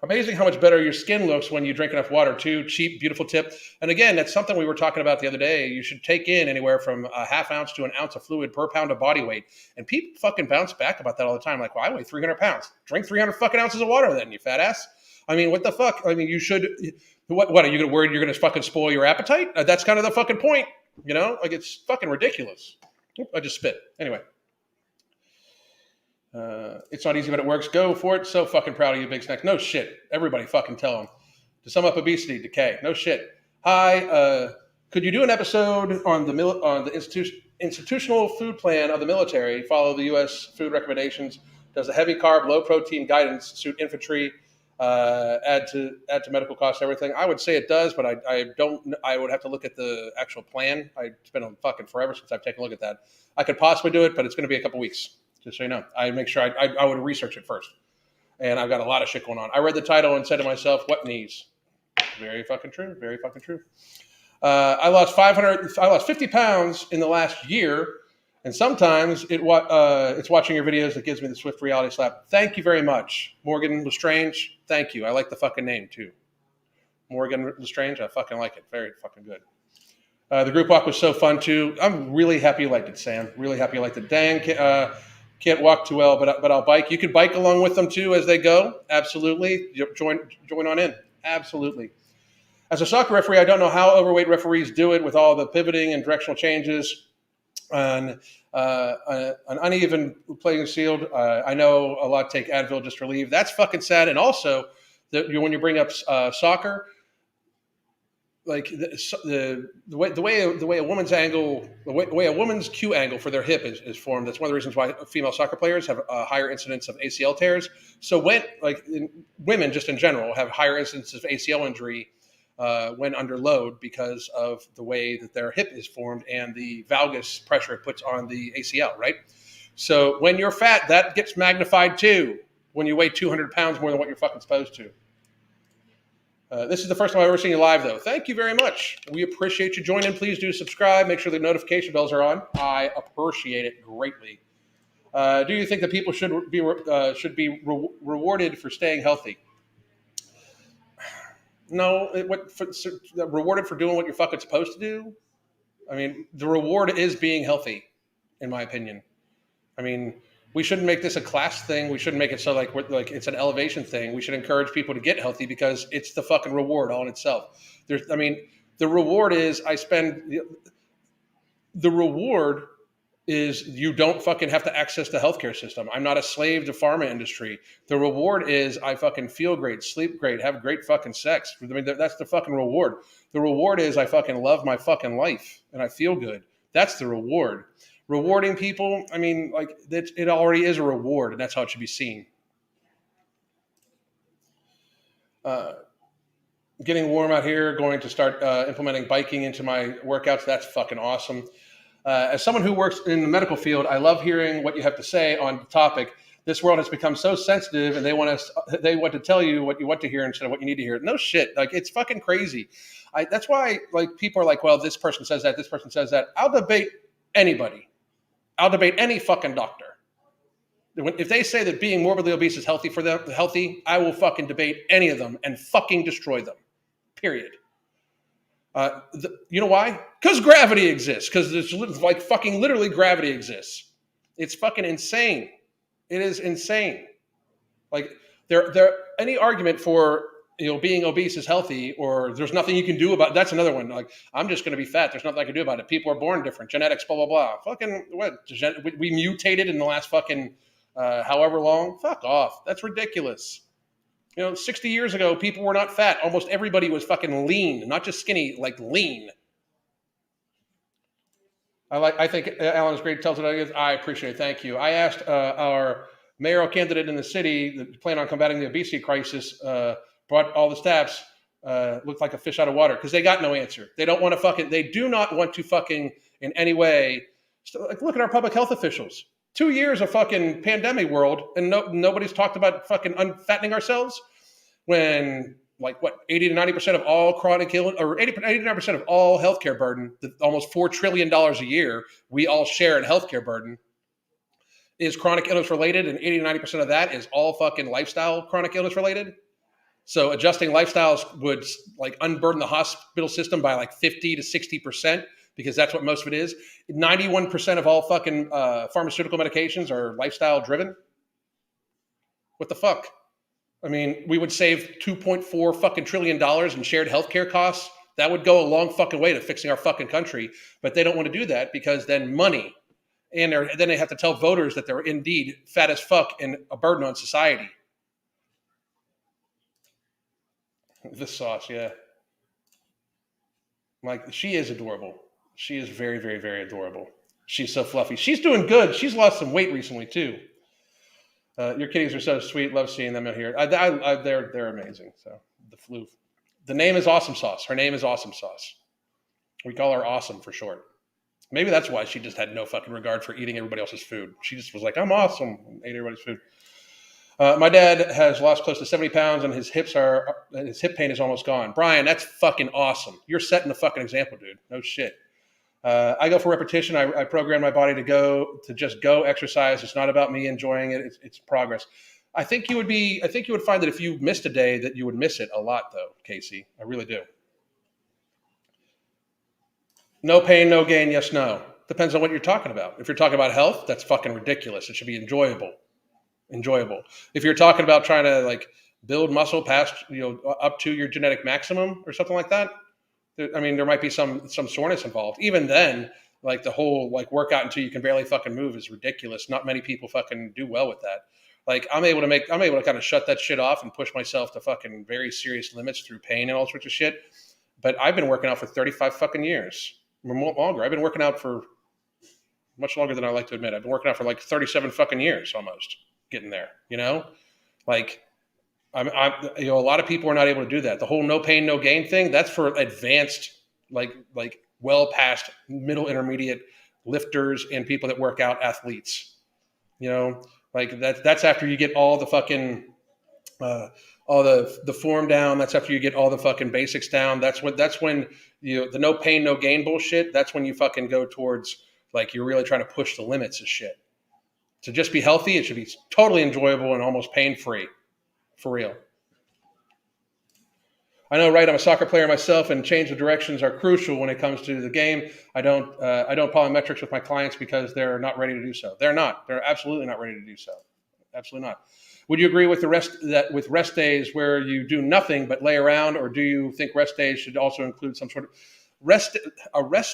Amazing how much better your skin looks when you drink enough water too. Cheap, beautiful tip. And again, that's something we were talking about the other day. You should take in anywhere from a half ounce to an ounce of fluid per pound of body weight. And people fucking bounce back about that all the time. Like, well, I weigh 300 pounds. Drink 300 fucking ounces of water then, you fat ass. I mean, what the fuck? I mean, you should, what are you worried you're going to fucking spoil your appetite? That's kind of the fucking point. You know, like it's fucking ridiculous. I just spit. Anyway. It's not easy, but it works. Go for it. So fucking proud of you, Big Snack. No shit. Everybody fucking tell them. To sum up obesity, decay. No shit. Hi. Could you do an episode on the institutional food plan of the military? Follow the U.S. food recommendations. Does the heavy carb, low protein guidance suit infantry? Add to medical costs, everything. I would say it does, but I don't. I would have to look at the actual plan. It's been fucking forever since I've taken a look at that. I could possibly do it, but it's going to be a couple weeks. Just so you know, I make sure I would research it first. And I've got a lot of shit going on. I read the title and said to myself, what knees? Very fucking true. I lost 50 pounds in the last year. And sometimes it's watching your videos that gives me the swift reality slap. Thank you very much. Morgan Lestrange. Thank you. I like the fucking name too. Morgan Lestrange. I fucking like it. Very fucking good. The group walk was so fun too. I'm really happy you liked it, Sam. Really happy you liked it. Dang, can't walk too well, but I'll bike. You can bike along with them too as they go. Absolutely. Join on in. Absolutely. As a soccer referee, I don't know how overweight referees do it with all the pivoting and directional changes and an uneven playing field. I know a lot take Advil just to relieve. That's fucking sad. And also, when you bring up soccer, like the way a woman's angle, the way a woman's Q angle for their hip is formed. That's one of the reasons why female soccer players have a higher incidence of ACL tears. So women just in general have higher incidence of ACL injury when under load because of the way that their hip is formed and the valgus pressure it puts on the ACL. Right. So when you're fat, that gets magnified too. When you weigh 200 pounds more than what you're fucking supposed to. This is the first time I've ever seen you live, though. Thank you very much. We appreciate you joining. Please do subscribe. Make sure the notification bells are on. I appreciate it greatly. Do you think that people should be rewarded for staying healthy? No. Rewarded for doing what you're fucking supposed to do? I mean, the reward is being healthy, in my opinion. I mean, we shouldn't make this a class thing. We shouldn't make it so like it's an elevation thing. We should encourage people to get healthy because it's the fucking reward all in itself. I mean, the reward is the reward is you don't fucking have to access the healthcare system. I'm not a slave to pharma industry. The reward is I fucking feel great, sleep great, have great fucking sex. I mean, that's the fucking reward. The reward is I fucking love my fucking life and I feel good. That's the reward. Rewarding people, I mean, like it already is a reward, and that's how it should be seen. Getting warm out here, going to start implementing biking into my workouts. That's fucking awesome. As someone who works in the medical field, I love hearing what you have to say on the topic. This world has become so sensitive, and they want to tell you what you want to hear instead of what you need to hear. No shit, like it's fucking crazy. That's why like people are like, well, this person says that, this person says that. I'll debate anybody. I'll debate any fucking doctor. If they say that being morbidly obese is healthy for them, I will fucking debate any of them and fucking destroy them. Period. You know why? Because gravity exists. Because it's like fucking literally gravity exists. It's fucking insane. It is insane. Like there any argument for being obese is healthy or there's nothing you can do about it. That's another one. Like I'm just going to be fat. There's nothing I can do about it. People are born different. Genetics, blah blah blah. Fucking what? We mutated in the last fucking however long. Fuck off. That's ridiculous. 60 years ago, people were not fat. Almost everybody was fucking lean, not just skinny, like lean. I think Alan is great. Tells it again. I appreciate it. Thank you. I asked our mayoral candidate in the city that planned on combating the obesity crisis, brought all the stats, looked like a fish out of water because they got no answer. They don't want to they do not want to fucking in any way. Like, look at our public health officials. 2 years of fucking pandemic world, and nobody's talked about fucking unfattening ourselves when, 80 to 90% of all chronic illness, or 80 to 90% of all healthcare burden, almost $4 trillion a year we all share in healthcare burden, is chronic illness related, and 80 to 90% of that is all fucking lifestyle chronic illness related. So adjusting lifestyles would unburden the hospital system by 50 to 60%. Because that's what most of it is. 91% of all fucking pharmaceutical medications are lifestyle driven. What the fuck? I mean, we would save $2.4 fucking trillion in shared healthcare costs. That would go a long fucking way to fixing our fucking country. But they don't want to do that because then money. And then they have to tell voters that they're indeed fat as fuck and a burden on society. This sauce, yeah. She is adorable. She is very, very, very adorable. She's so fluffy. She's doing good. She's lost some weight recently too. Your kitties are so sweet. Love seeing them out here. They're amazing. So the name is Awesome Sauce. Her name is Awesome Sauce. We call her Awesome for short. Maybe that's why she just had no fucking regard for eating everybody else's food. She just was like, I'm awesome, and ate everybody's food. My dad has lost close to 70 pounds, and his hip pain is almost gone. Brian, that's fucking awesome. You're setting the fucking example, dude. No shit. I go for repetition. I program my body to just go exercise. It's not about me enjoying it. It's progress. I think you would find that if you missed a day that you would miss it a lot though, Casey. I really do. No pain, no gain. Yes, no. Depends on what you're talking about. If you're talking about health, that's fucking ridiculous. It should be enjoyable. If you're talking about trying to build muscle past, up to your genetic maximum or something like that, I mean, there might be some soreness involved. Even then, the whole workout until you can barely fucking move is ridiculous. Not many people fucking do well with that. I'm able to kind of shut that shit off and push myself to fucking very serious limits through pain and all sorts of shit. But I've been working out for 35 fucking years, or more longer. I've been working out for much longer than I like to admit. I've been working out for 37 fucking years almost, getting there. A lot of people are not able to do that. The whole no pain, no gain thing, that's for advanced, well past middle intermediate lifters and people that work out, athletes. That's after you get all the fucking, all the form down. That's after you get all the fucking basics down. That's when the no pain, no gain bullshit. That's when you fucking go towards, you're really trying to push the limits of shit. To just be healthy, it should be totally enjoyable and almost pain-free, for real. I know, right? I'm a soccer player myself, and change of directions are crucial when it comes to the game. I don't follow metrics with my clients because they're not ready to do so. They're not. They're absolutely not ready to do so. Absolutely not. Would you agree with with rest days where you do nothing but lay around, or do you think rest days should also include some sort of rest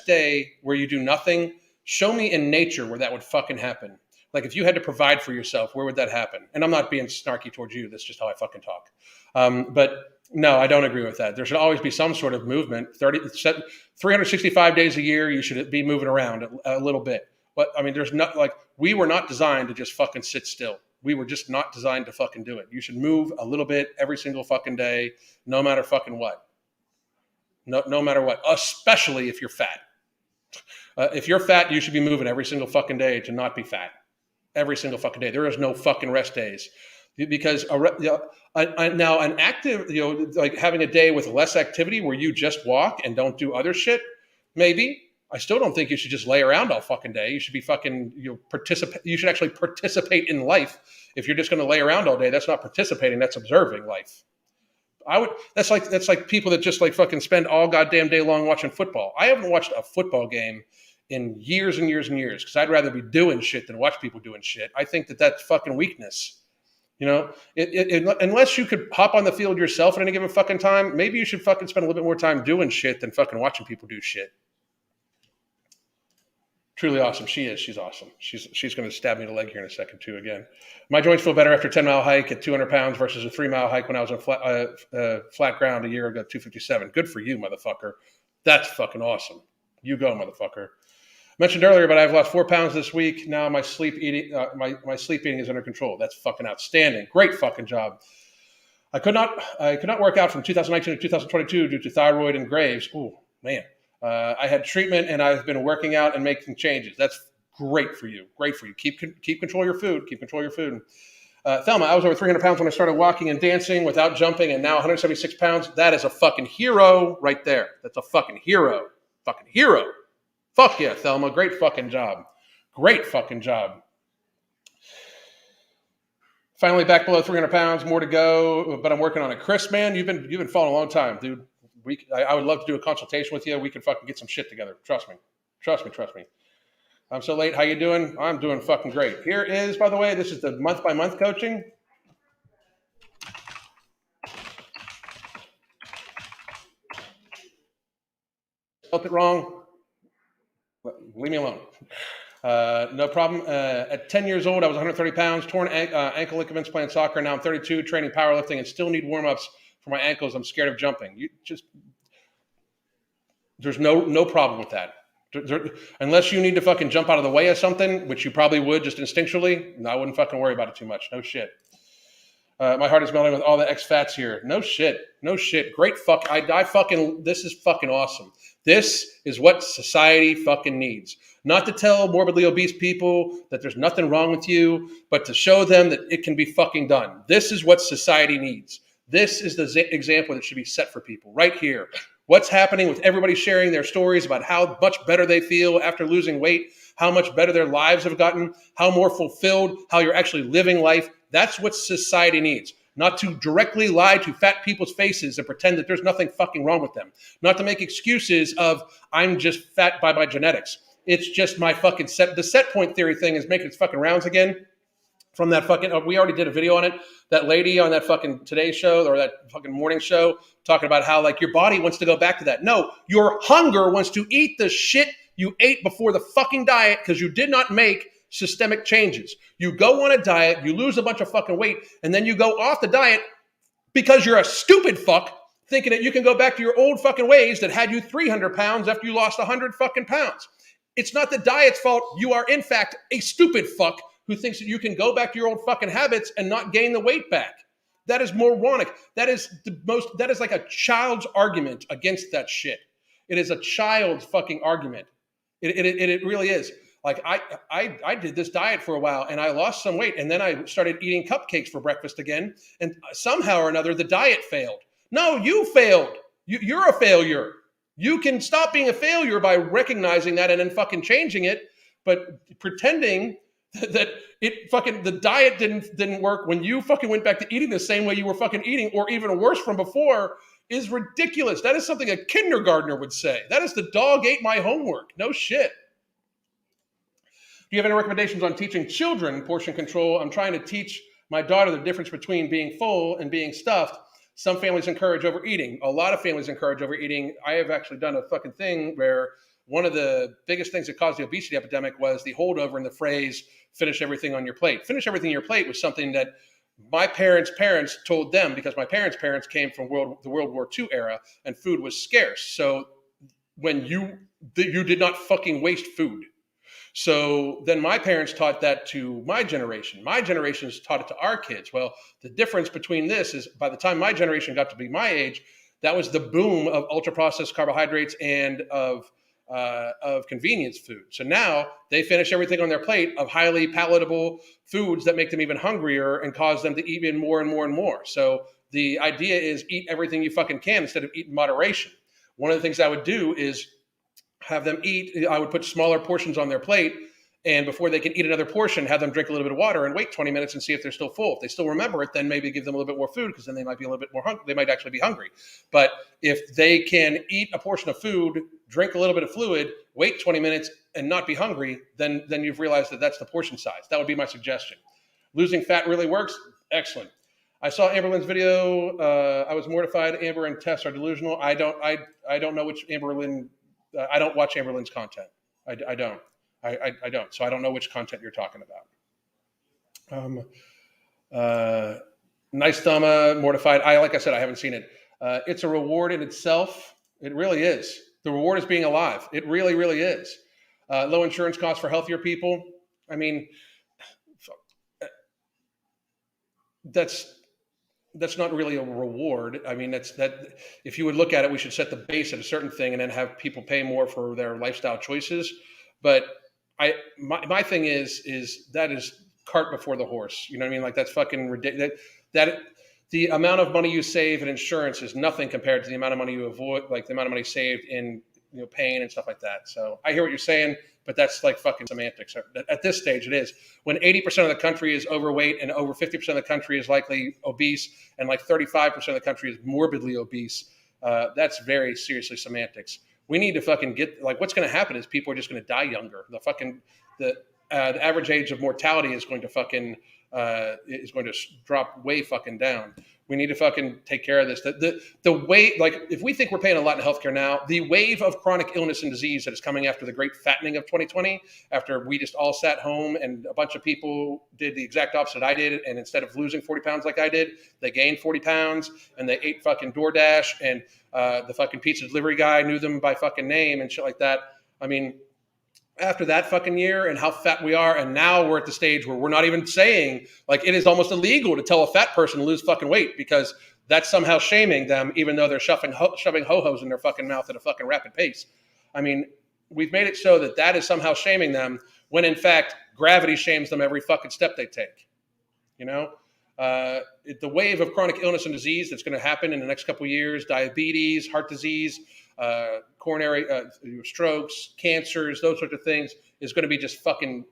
day where you do nothing? Show me in nature where that would fucking happen. Like if you had to provide for yourself, where would that happen? And I'm not being snarky towards you. That's just how I fucking talk. But no, I don't agree with that. There should always be some sort of movement. 365 days a year, you should be moving around a little bit. But I mean, there's not like we were not designed to just fucking sit still. We were just not designed to fucking do it. You should move a little bit every single fucking day, no matter fucking what. No matter what, especially if you're fat. If you're fat, you should be moving every single fucking day to not be fat. Every single fucking day. There is no fucking rest days. Because now an active, like having a day with less activity where you just walk and don't do other shit, maybe. I still don't think you should just lay around all fucking day. You should be fucking, participate. You should actually participate in life. If you're just going to lay around all day, that's not participating. That's observing life. That's like people that just like fucking spend all goddamn day long watching football. I haven't watched a football game in years and years and years because I'd rather be doing shit than watch people doing shit. I think that's fucking weakness. Unless you could hop on the field yourself at any given fucking time, maybe you should fucking spend a little bit more time doing shit than fucking watching people do shit. Truly awesome. She is. She's awesome. She's going to stab me in the leg here in a second too. Again, my joints feel better after a 10-mile hike at 200 pounds versus a 3-mile hike when I was on flat ground a year ago, 257. Good for you, motherfucker. That's fucking awesome. You go, motherfucker. Mentioned earlier, but I've lost 4 pounds this week. Now my sleep eating is under control. That's fucking outstanding. Great fucking job. I could not work out from 2019 to 2022 due to thyroid and Graves. Oh man. I had treatment and I've been working out and making changes. That's great for you. Great for you. Keep control of your food. Keep control of your food. Thelma, I was over 300 pounds when I started walking and dancing without jumping, and now 176 pounds. That is a fucking hero right there. That's a fucking hero. Fucking hero. Fuck yeah, Thelma. Great fucking job. Great fucking job. Finally back below 300 pounds. More to go, but I'm working on it. Chris, man, you've been following a long time, dude. I would love to do a consultation with you. We can fucking get some shit together. Trust me. I'm so late. How you doing? I'm doing fucking great. Here is, by the way, this is the month-by-month coaching. Spelled it wrong. Leave me alone. No problem. At 10 years old, I was 130 pounds, torn ankle ligaments playing soccer. Now I'm 32, training powerlifting, and still need warm-ups for my ankles. I'm scared of jumping. There's no problem with that. Unless you need to fucking jump out of the way of something, which you probably would just instinctually, I wouldn't fucking worry about it too much. No shit. My heart is melting with all the X-fats here. No shit. Great fuck. This is fucking awesome. This is what society fucking needs. Not to tell morbidly obese people that there's nothing wrong with you, but to show them that it can be fucking done. This is what society needs. This is the example that should be set for people right here. What's happening with everybody sharing their stories about how much better they feel after losing weight, how much better their lives have gotten, how more fulfilled, how you're actually living life. That's what society needs. Not to directly lie to fat people's faces and pretend that there's nothing fucking wrong with them. Not to make excuses of, I'm just fat by my genetics. It's just my fucking the set point theory thing is making its fucking rounds again. From that fucking, we already did a video on it. That lady on that fucking Today show or that fucking morning show talking about how like your body wants to go back to that. No, your hunger wants to eat the shit you ate before the fucking diet because you did not make systemic changes. You go on a diet, you lose a bunch of fucking weight, and then you go off the diet because you're a stupid fuck thinking that you can go back to your old fucking ways that had you 300 pounds after you lost 100 fucking pounds. It's not the diet's fault. You are, in fact, a stupid fuck who thinks that you can go back to your old fucking habits and not gain the weight back. That is moronic. That is like a child's argument against that shit. It is a child's fucking argument. It really is. Like I did this diet for a while and I lost some weight and then I started eating cupcakes for breakfast again and somehow or another the diet failed. No, you failed. You're a failure. You can stop being a failure by recognizing that and then fucking changing it, but pretending that it fucking the diet didn't work when you fucking went back to eating the same way you were fucking eating, or even worse from before, is ridiculous. That is something a kindergartner would say. That is the dog ate my homework. No shit. Do you have any recommendations on teaching children portion control? I'm trying to teach my daughter the difference between being full and being stuffed. Some families encourage overeating. A lot of families encourage overeating. I have actually done a fucking thing where one of the biggest things that caused the obesity epidemic was the holdover in the phrase, finish everything on your plate. Finish everything on your plate was something that my parents' parents told them, because my parents' parents came from the World War II era and food was scarce. So when you did not fucking waste food. So then my parents taught that to my generation. My generation has taught it to our kids. Well, the difference between this is by the time my generation got to be my age, that was the boom of ultra processed carbohydrates and of convenience food. So now they finish everything on their plate of highly palatable foods that make them even hungrier and cause them to eat even more and more and more. So the idea is eat everything you fucking can instead of eat in moderation. One of the things I would do is have them eat. I would put smaller portions on their plate, and before they can eat another portion, have them drink a little bit of water and wait 20 minutes and see if they're still full. If they still remember it, then maybe give them a little bit more food, because then they might be a little bit more hungry. They might actually be hungry. But if they can eat a portion of food, drink a little bit of fluid, wait 20 minutes and not be hungry, then you've realized that that's the portion size. That would be my suggestion. Losing fat really works. Excellent. I saw Amber Lynn's video. I was mortified. Amber and Tess are delusional. I don't know which Amber Lynn. I don't watch Amber Lynn's content. I don't. I don't. So I don't know which content you're talking about. Nice Thama, mortified. Like I said, I haven't seen it. It's a reward in itself. It really is. The reward is being alive. It really, really is. Low insurance costs for healthier people. I mean, that's not really a reward. I mean, that if you would look at it, we should set the base at a certain thing and then have people pay more for their lifestyle choices. But my thing is that is cart before the horse. You know what I mean? Like, that's fucking ridiculous. That the amount of money you save in insurance is nothing compared to the amount of money you avoid, like the amount of money saved in pain and stuff like that. So I hear what you're saying, but that's like fucking semantics. At this stage, it is. When 80% of the country is overweight and over 50% of the country is likely obese and like 35% of the country is morbidly obese, that's very seriously semantics. We need to fucking get, like, what's going to happen is people are just going to die younger. The average age of mortality is going to drop way fucking down. We need to fucking take care of this. The way, like, if we think we're paying a lot in healthcare now, the wave of chronic illness and disease that is coming after the great fattening of 2020, after we just all sat home and a bunch of people did the exact opposite I did, and instead of losing 40 pounds like I did, they gained 40 pounds, and they ate fucking DoorDash, and the fucking pizza delivery guy knew them by fucking name and shit like that. I mean, after that fucking year and how fat we are, and now we're at the stage where we're not even saying, like, it is almost illegal to tell a fat person to lose fucking weight, because that's somehow shaming them, even though they're shoving ho-hos in their fucking mouth at a fucking rapid pace. I mean, we've made it so that is somehow shaming them, when in fact gravity shames them every fucking step they take. The wave of chronic illness and disease that's going to happen in the next couple of years, diabetes, heart disease, coronary strokes, cancers, those sorts of things, is going to be just fucking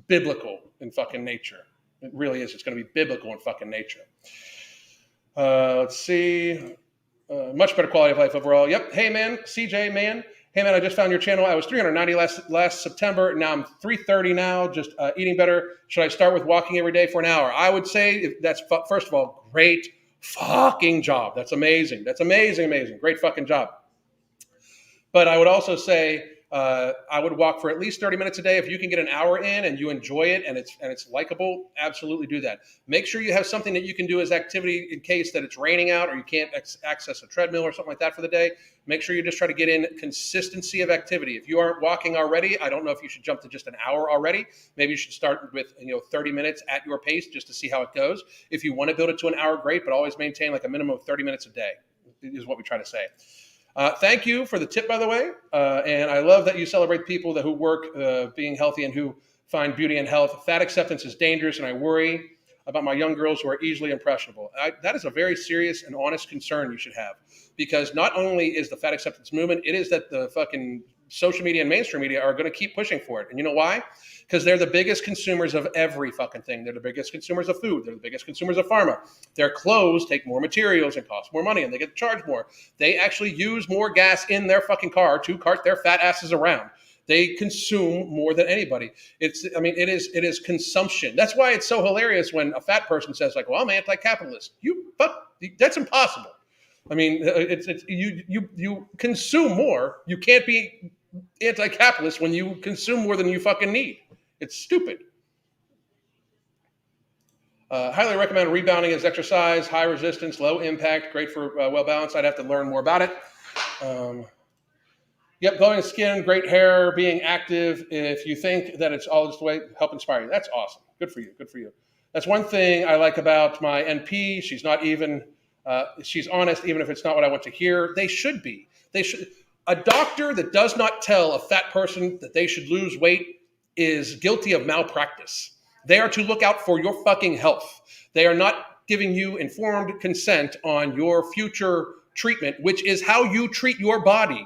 biblical in fucking nature. It really is. It's going to be biblical in fucking nature. Let's see. Much better quality of life overall. Yep. Hey, man. CJ, man. Hey, man, I just found your channel. I was 390 last September. Now I'm 330 now, just eating better. Should I start with walking every day for an hour? I would say that's, first of all, great fucking job. That's amazing. That's amazing, amazing. Great fucking job. But I would also say I would walk for at least 30 minutes a day. If you can get an hour in and you enjoy it and it's likable, absolutely do that. Make sure you have something that you can do as activity in case that it's raining out or you can't access a treadmill or something like that for the day. Make sure you just try to get in consistency of activity. If you aren't walking already, I don't know if you should jump to just an hour already. Maybe you should start with 30 minutes at your pace just to see how it goes. If you want to build it to an hour, great, but always maintain like a minimum of 30 minutes a day is what we try to say. Thank you for the tip, by the way. And I love that you celebrate people who work being healthy and who find beauty in health. Fat acceptance is dangerous, and I worry about my young girls who are easily impressionable. That is a very serious and honest concern you should have, because not only is the fat acceptance movement, it is that the fucking social media and mainstream media are going to keep pushing for it. And you know why? Because they're the biggest consumers of every fucking thing. They're the biggest consumers of food. They're the biggest consumers of pharma. Their clothes take more materials and cost more money, and they get charged more. They actually use more gas in their fucking car to cart their fat asses around. They consume more than anybody. It is consumption. That's why it's so hilarious when a fat person says, like, well, I'm anti-capitalist. That's impossible. I mean, you consume more. You can't be anti-capitalist when you consume more than you fucking need. It's stupid. Highly recommend rebounding as exercise, high resistance, low impact, great for well balanced. I'd have to learn more about it. Yep, glowing skin, great hair, being active. If you think that it's all this way, help inspire you. That's awesome. Good for you. Good for you. That's one thing I like about my NP. She's not even, she's honest, even if it's not what I want to hear. They should be. They should. A doctor that does not tell a fat person that they should lose weight is guilty of malpractice. They are to look out for your fucking health. They are not giving you informed consent on your future treatment, which is how you treat your body.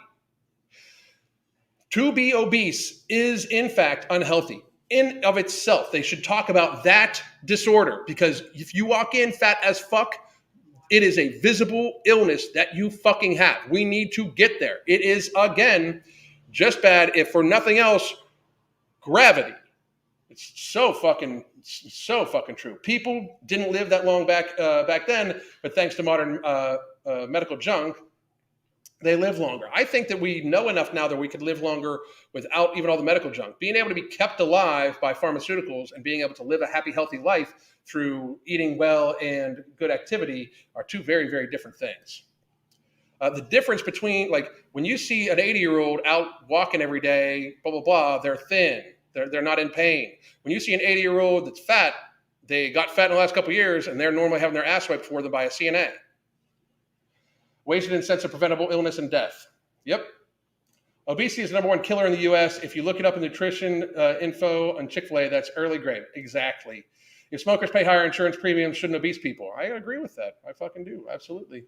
To be obese is, in fact, unhealthy in of itself. They should talk about that disorder, because if you walk in fat as fuck, it is a visible illness that you fucking have. We need to get there. It is, again, just bad, if for nothing else, gravity. It's so fucking true. People didn't live that long back then, but thanks to modern medical junk, they live longer. I think that we know enough now that we could live longer without even all the medical junk. Being able to be kept alive by pharmaceuticals and being able to live a happy, healthy life through eating well and good activity are two very, very different things. The difference between, like, when you see an 80-year-old out walking every day, blah, blah, blah, they're thin. They're not in pain. When you see an 80-year-old that's fat, they got fat in the last couple of years, and they're normally having their ass wiped for them by a CNA. Wasted in sense of preventable illness and death. Yep. Obesity is the number one killer in the U.S. If you look it up in nutrition info on Chick-fil-A, that's early grade. Exactly. If smokers pay higher insurance premiums, shouldn't obese people? I agree with that. I fucking do. Absolutely.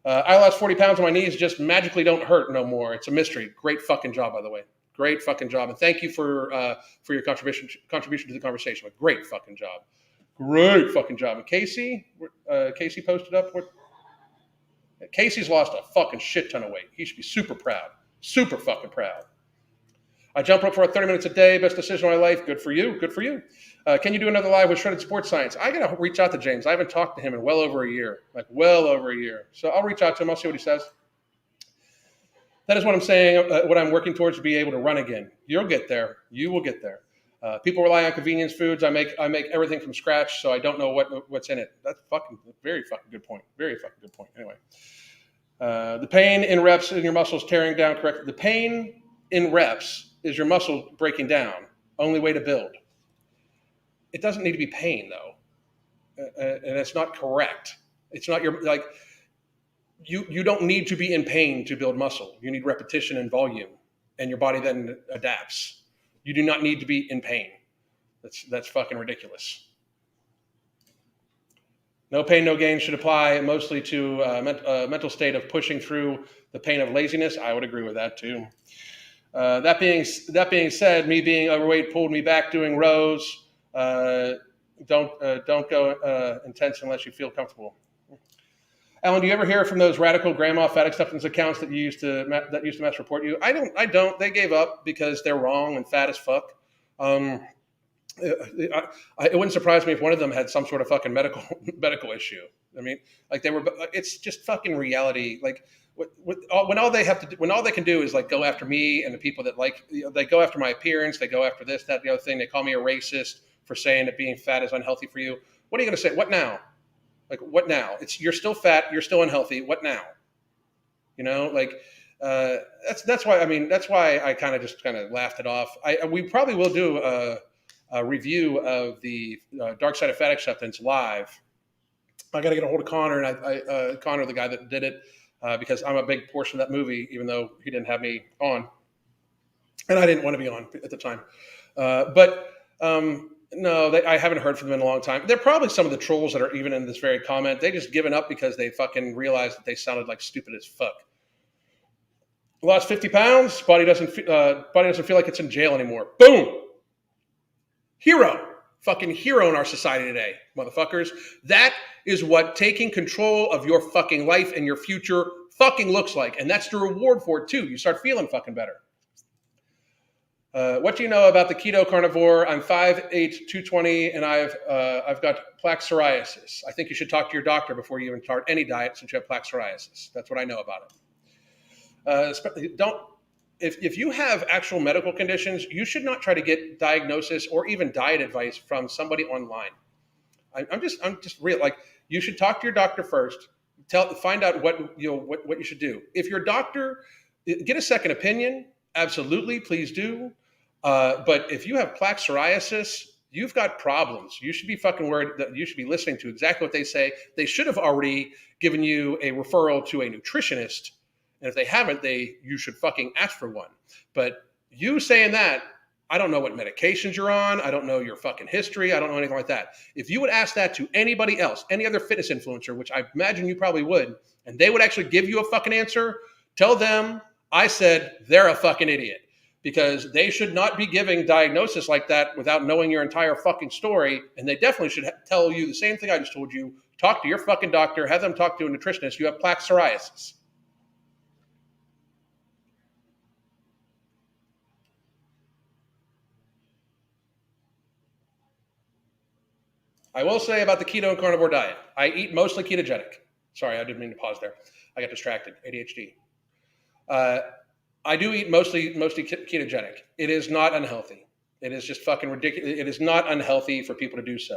I lost 40 pounds and my knees just magically don't hurt no more. It's a mystery. Great fucking job, by the way. Great fucking job. And thank you for your contribution to the conversation. A great fucking job. Great fucking job. And Casey posted up what? Casey's lost a fucking shit ton of weight. He should be super proud. Super fucking proud. I jump up for 30 minutes a day. Best decision of my life. Good for you. Good for you. Can you do another live with Shredded Sports Science? I got to reach out to James. I haven't talked to him in well over a year. So I'll reach out to him. I'll see what he says. That is what I'm saying, what I'm working towards, to be able to run again. You'll get there. You will get there. People rely on convenience foods. I make everything from scratch, so I don't know what's in it. That's very fucking good point. Very fucking good point. Anyway, the pain in reps in your muscles tearing down correctly. The pain in reps is your muscle breaking down. Only way to build. It doesn't need to be pain though, and it's not correct. It's not your like. You don't need to be in pain to build muscle. You need repetition and volume, and your body then adapts. You do not need to be in pain. That's fucking ridiculous. No pain, no gain should apply mostly to a mental state of pushing through the pain of laziness. I would agree with that too. That being said, me being overweight pulled me back doing rows. Don't go intense unless you feel comfortable. Alan, do you ever hear from those radical grandma fat acceptance accounts that used to mass report you? I don't. They gave up because they're wrong and fat as fuck. It wouldn't surprise me if one of them had some sort of fucking medical issue. I mean, like it's just fucking reality. Like when all they can do is like go after me and the people that they go after my appearance. They go after this, that, the other thing. They call me a racist for saying that being fat is unhealthy for you. What are you going to say? What now? Like, what now? You're still fat. You're still unhealthy. What now? You know, like that's why I kind of laughed it off. We probably will do a review of the Dark Side of Fat Acceptance live. I got to get a hold of Connor, and Connor, the guy that did it, because I'm a big portion of that movie, even though he didn't have me on, and I didn't want to be on at the time. No, I haven't heard from them in a long time. They're probably some of the trolls that are even in this very comment. They just given up because they fucking realized that they sounded like stupid as fuck. Lost 50 pounds. Body doesn't feel like it's in jail anymore. Boom. Hero. Fucking hero in our society today, motherfuckers. That is what taking control of your fucking life and your future fucking looks like. And that's the reward for it too. You start feeling fucking better. What do you know about the keto carnivore? I'm 5'8", 220, and I've got plaque psoriasis. I think you should talk to your doctor before you even start any diet since you have plaque psoriasis. That's what I know about it. If you have actual medical conditions, you should not try to get diagnosis or even diet advice from somebody online. I'm just real. Like, you should talk to your doctor first. Find out what you should do. If your doctor, get a second opinion. Absolutely, please do. But if you have plaque psoriasis, you've got problems. You should be fucking worried that you should be listening to exactly what they say. They should have already given you a referral to a nutritionist. And if they haven't, you should fucking ask for one. But you saying that, I don't know what medications you're on. I don't know your fucking history. I don't know anything like that. If you would ask that to anybody else, any other fitness influencer, which I imagine you probably would, and they would actually give you a fucking answer, tell them I said they're a fucking idiot. Because they should not be giving diagnosis like that without knowing your entire fucking story. And they definitely should tell you the same thing I just told you. Talk to your fucking doctor. Have them talk to a nutritionist. You have plaque psoriasis. I will say about the keto and carnivore diet, I eat mostly ketogenic. Sorry, I didn't mean to pause there. I got distracted. ADHD. I do eat mostly ketogenic. It is not unhealthy. It is just fucking ridiculous. It is not unhealthy for people to do so.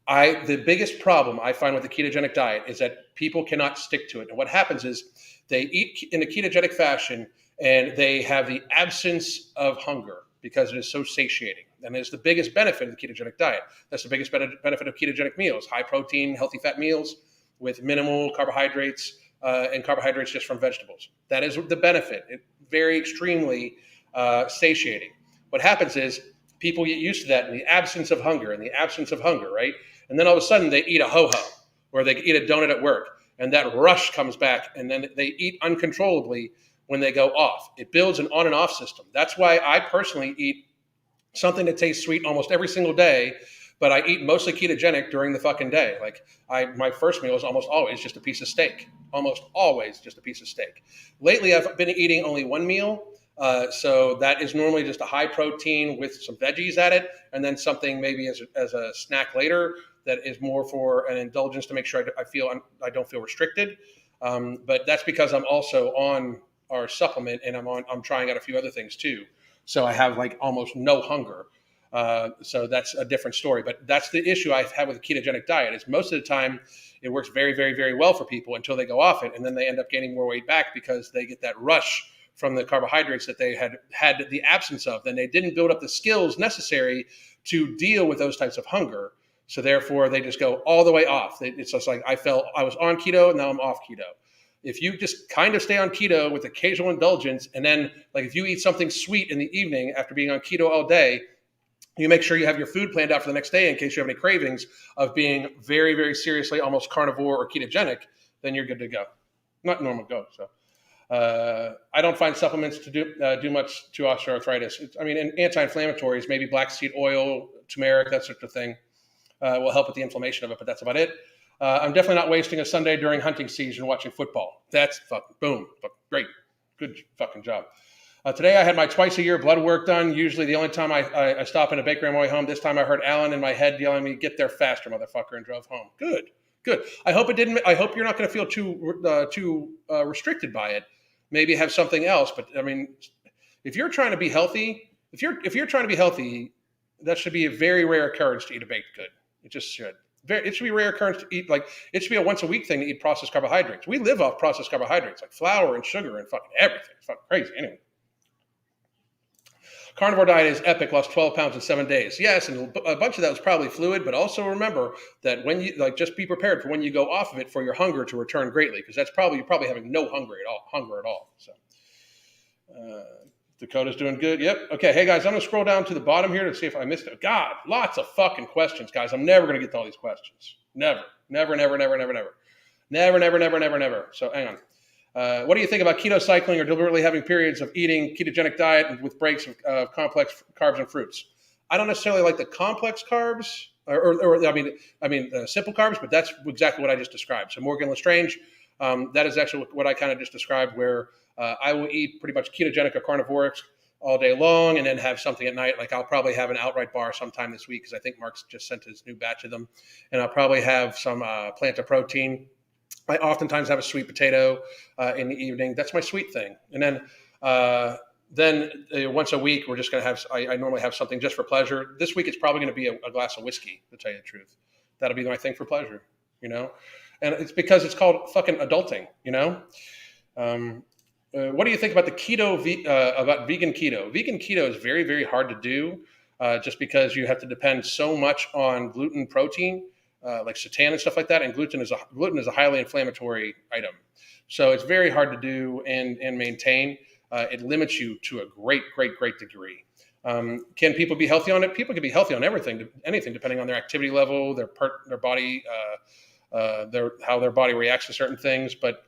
The biggest problem I find with the ketogenic diet is that people cannot stick to it. And what happens is they eat in a ketogenic fashion and they have the absence of hunger because it is so satiating. And it's the biggest benefit of the ketogenic diet. That's the biggest benefit of ketogenic meals: high protein, healthy fat meals with minimal carbohydrates and carbohydrates just from vegetables. That is the benefit. It's very extremely satiating. What happens is people get used to that in the absence of hunger, right? And then all of a sudden they eat a ho-ho or they eat a donut at work, and that rush comes back, and then they eat uncontrollably when they go off. It builds an on and off system. That's why I personally eat something that tastes sweet almost every single day, but I eat mostly ketogenic during the fucking day. Like my first meal is almost always just a piece of steak. Almost always just a piece of steak. Lately, I've been eating only one meal. So that is normally just a high protein with some veggies at it, and then something maybe as a snack later that is more for an indulgence to make sure I don't feel restricted. But that's because I'm also on our supplement, and I'm trying out a few other things too. So I have like almost no hunger. So that's a different story. But that's the issue I have with a ketogenic diet is most of the time it works very, very, very well for people until they go off it. And then they end up gaining more weight back because they get that rush from the carbohydrates that they had the absence of. Then they didn't build up the skills necessary to deal with those types of hunger. So therefore they just go all the way off. It's just like I was on keto, now I'm off keto. If you just kind of stay on keto with occasional indulgence, and then like if you eat something sweet in the evening after being on keto all day, you make sure you have your food planned out for the next day in case you have any cravings of being very, very seriously almost carnivore or ketogenic, then you're good to go. Not normal go. So I don't find supplements to do much to osteoarthritis. And anti-inflammatories, maybe black seed oil, turmeric, that sort of thing will help with the inflammation of it, but that's about it. I'm definitely not wasting a Sunday during hunting season watching football. That's fucking boom. Great. Good fucking job. Today I had my twice a year blood work done. Usually the only time I stop in a bakery on my way home. This time I heard Alan in my head yelling at me, "Get there faster, motherfucker," and drove home. Good. I hope you're not going to feel too restricted by it. Maybe have something else. But I mean, if you're trying to be healthy, that should be a very rare occurrence to eat a baked good. It just should. It should be a rare occurrence to eat, it should be a once a week thing to eat processed carbohydrates. We live off processed carbohydrates like flour and sugar and fucking everything. It's fucking crazy. Anyway. Carnivore diet is epic, lost 12 pounds in 7 days. Yes, and a bunch of that was probably fluid, but also remember that when you, just be prepared for when you go off of it for your hunger to return greatly, because you're probably having no hunger at all. So, Dakota's doing good. Yep. Okay. Hey guys, I'm going to scroll down to the bottom here to see if I missed it. God, lots of fucking questions, guys. I'm never going to get to all these questions. Never. So hang on. What do you think about keto cycling or deliberately having periods of eating ketogenic diet with breaks of complex carbs and fruits? I don't necessarily like the complex carbs, simple carbs, but that's exactly what I just described. So Morgan Lestrange, that is actually what I kind of just described, where I will eat pretty much ketogenic or carnivoric all day long and then have something at night. Like I'll probably have an outright bar sometime this week because I think Mark's just sent his new batch of them. And I'll probably have some plant protein. I oftentimes have a sweet potato in the evening. That's my sweet thing. And then once a week, we're just going to have, I normally have something just for pleasure. This week, it's probably going to be a glass of whiskey, to tell you the truth. That'll be my thing for pleasure, And it's because it's called fucking adulting, What do you think about the about vegan keto? Vegan keto is very, very hard to do just because you have to depend so much on gluten protein, like seitan and stuff like that. And gluten is a highly inflammatory item. So it's very hard to do and maintain. It limits you to a great, great, great degree. Can people be healthy on it? People can be healthy on anything, depending on their activity level, their body, how their body reacts to certain things. But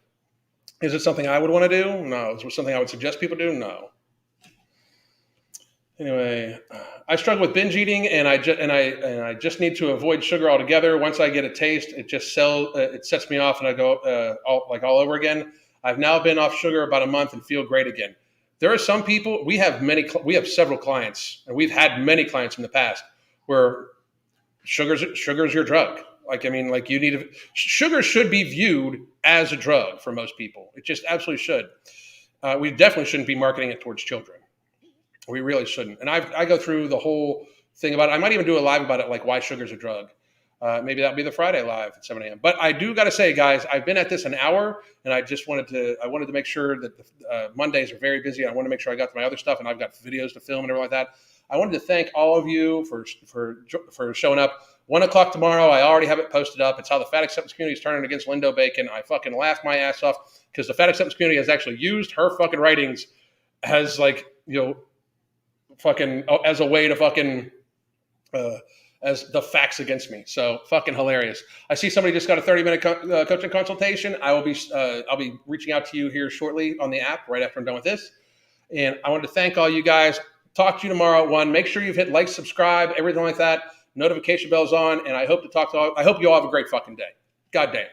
is it something I would want to do? No. Is it something I would suggest people do? No. Anyway, I struggle with binge eating, and I just need to avoid sugar altogether. Once I get a taste, it sets me off, and I go all over again. I've now been off sugar about a month and feel great again. There are some people. We have several clients, and we've had many clients in the past where sugar's your drug. Sugar should be viewed as a drug for most people. It just absolutely should. We definitely shouldn't be marketing it towards children. We really shouldn't. And I go through the whole thing about it. I might even do a live about it, like why sugar's a drug. Maybe that'll be the Friday live at 7 a.m. But I do got to say, guys, I've been at this an hour, and I just wanted to make sure that the Mondays are very busy. I want to make sure I got to my other stuff, and I've got videos to film and everything like that. I wanted to thank all of you for showing up. 1 o'clock tomorrow. I already have it posted up. It's how the fat acceptance community is turning against Lindo Bacon. I fucking laughed my ass off because the fat acceptance community has actually used her fucking writings as fucking as a way to fucking as the facts against me. So fucking hilarious. I see somebody just got a 30-minute coaching consultation. I'll be reaching out to you here shortly on the app right after I'm done with this. And I wanted to thank all you guys. Talk to you tomorrow at 1. Make sure you've hit like, subscribe, everything like that. Notification bell's on, and I hope you all have a great fucking day. God damn.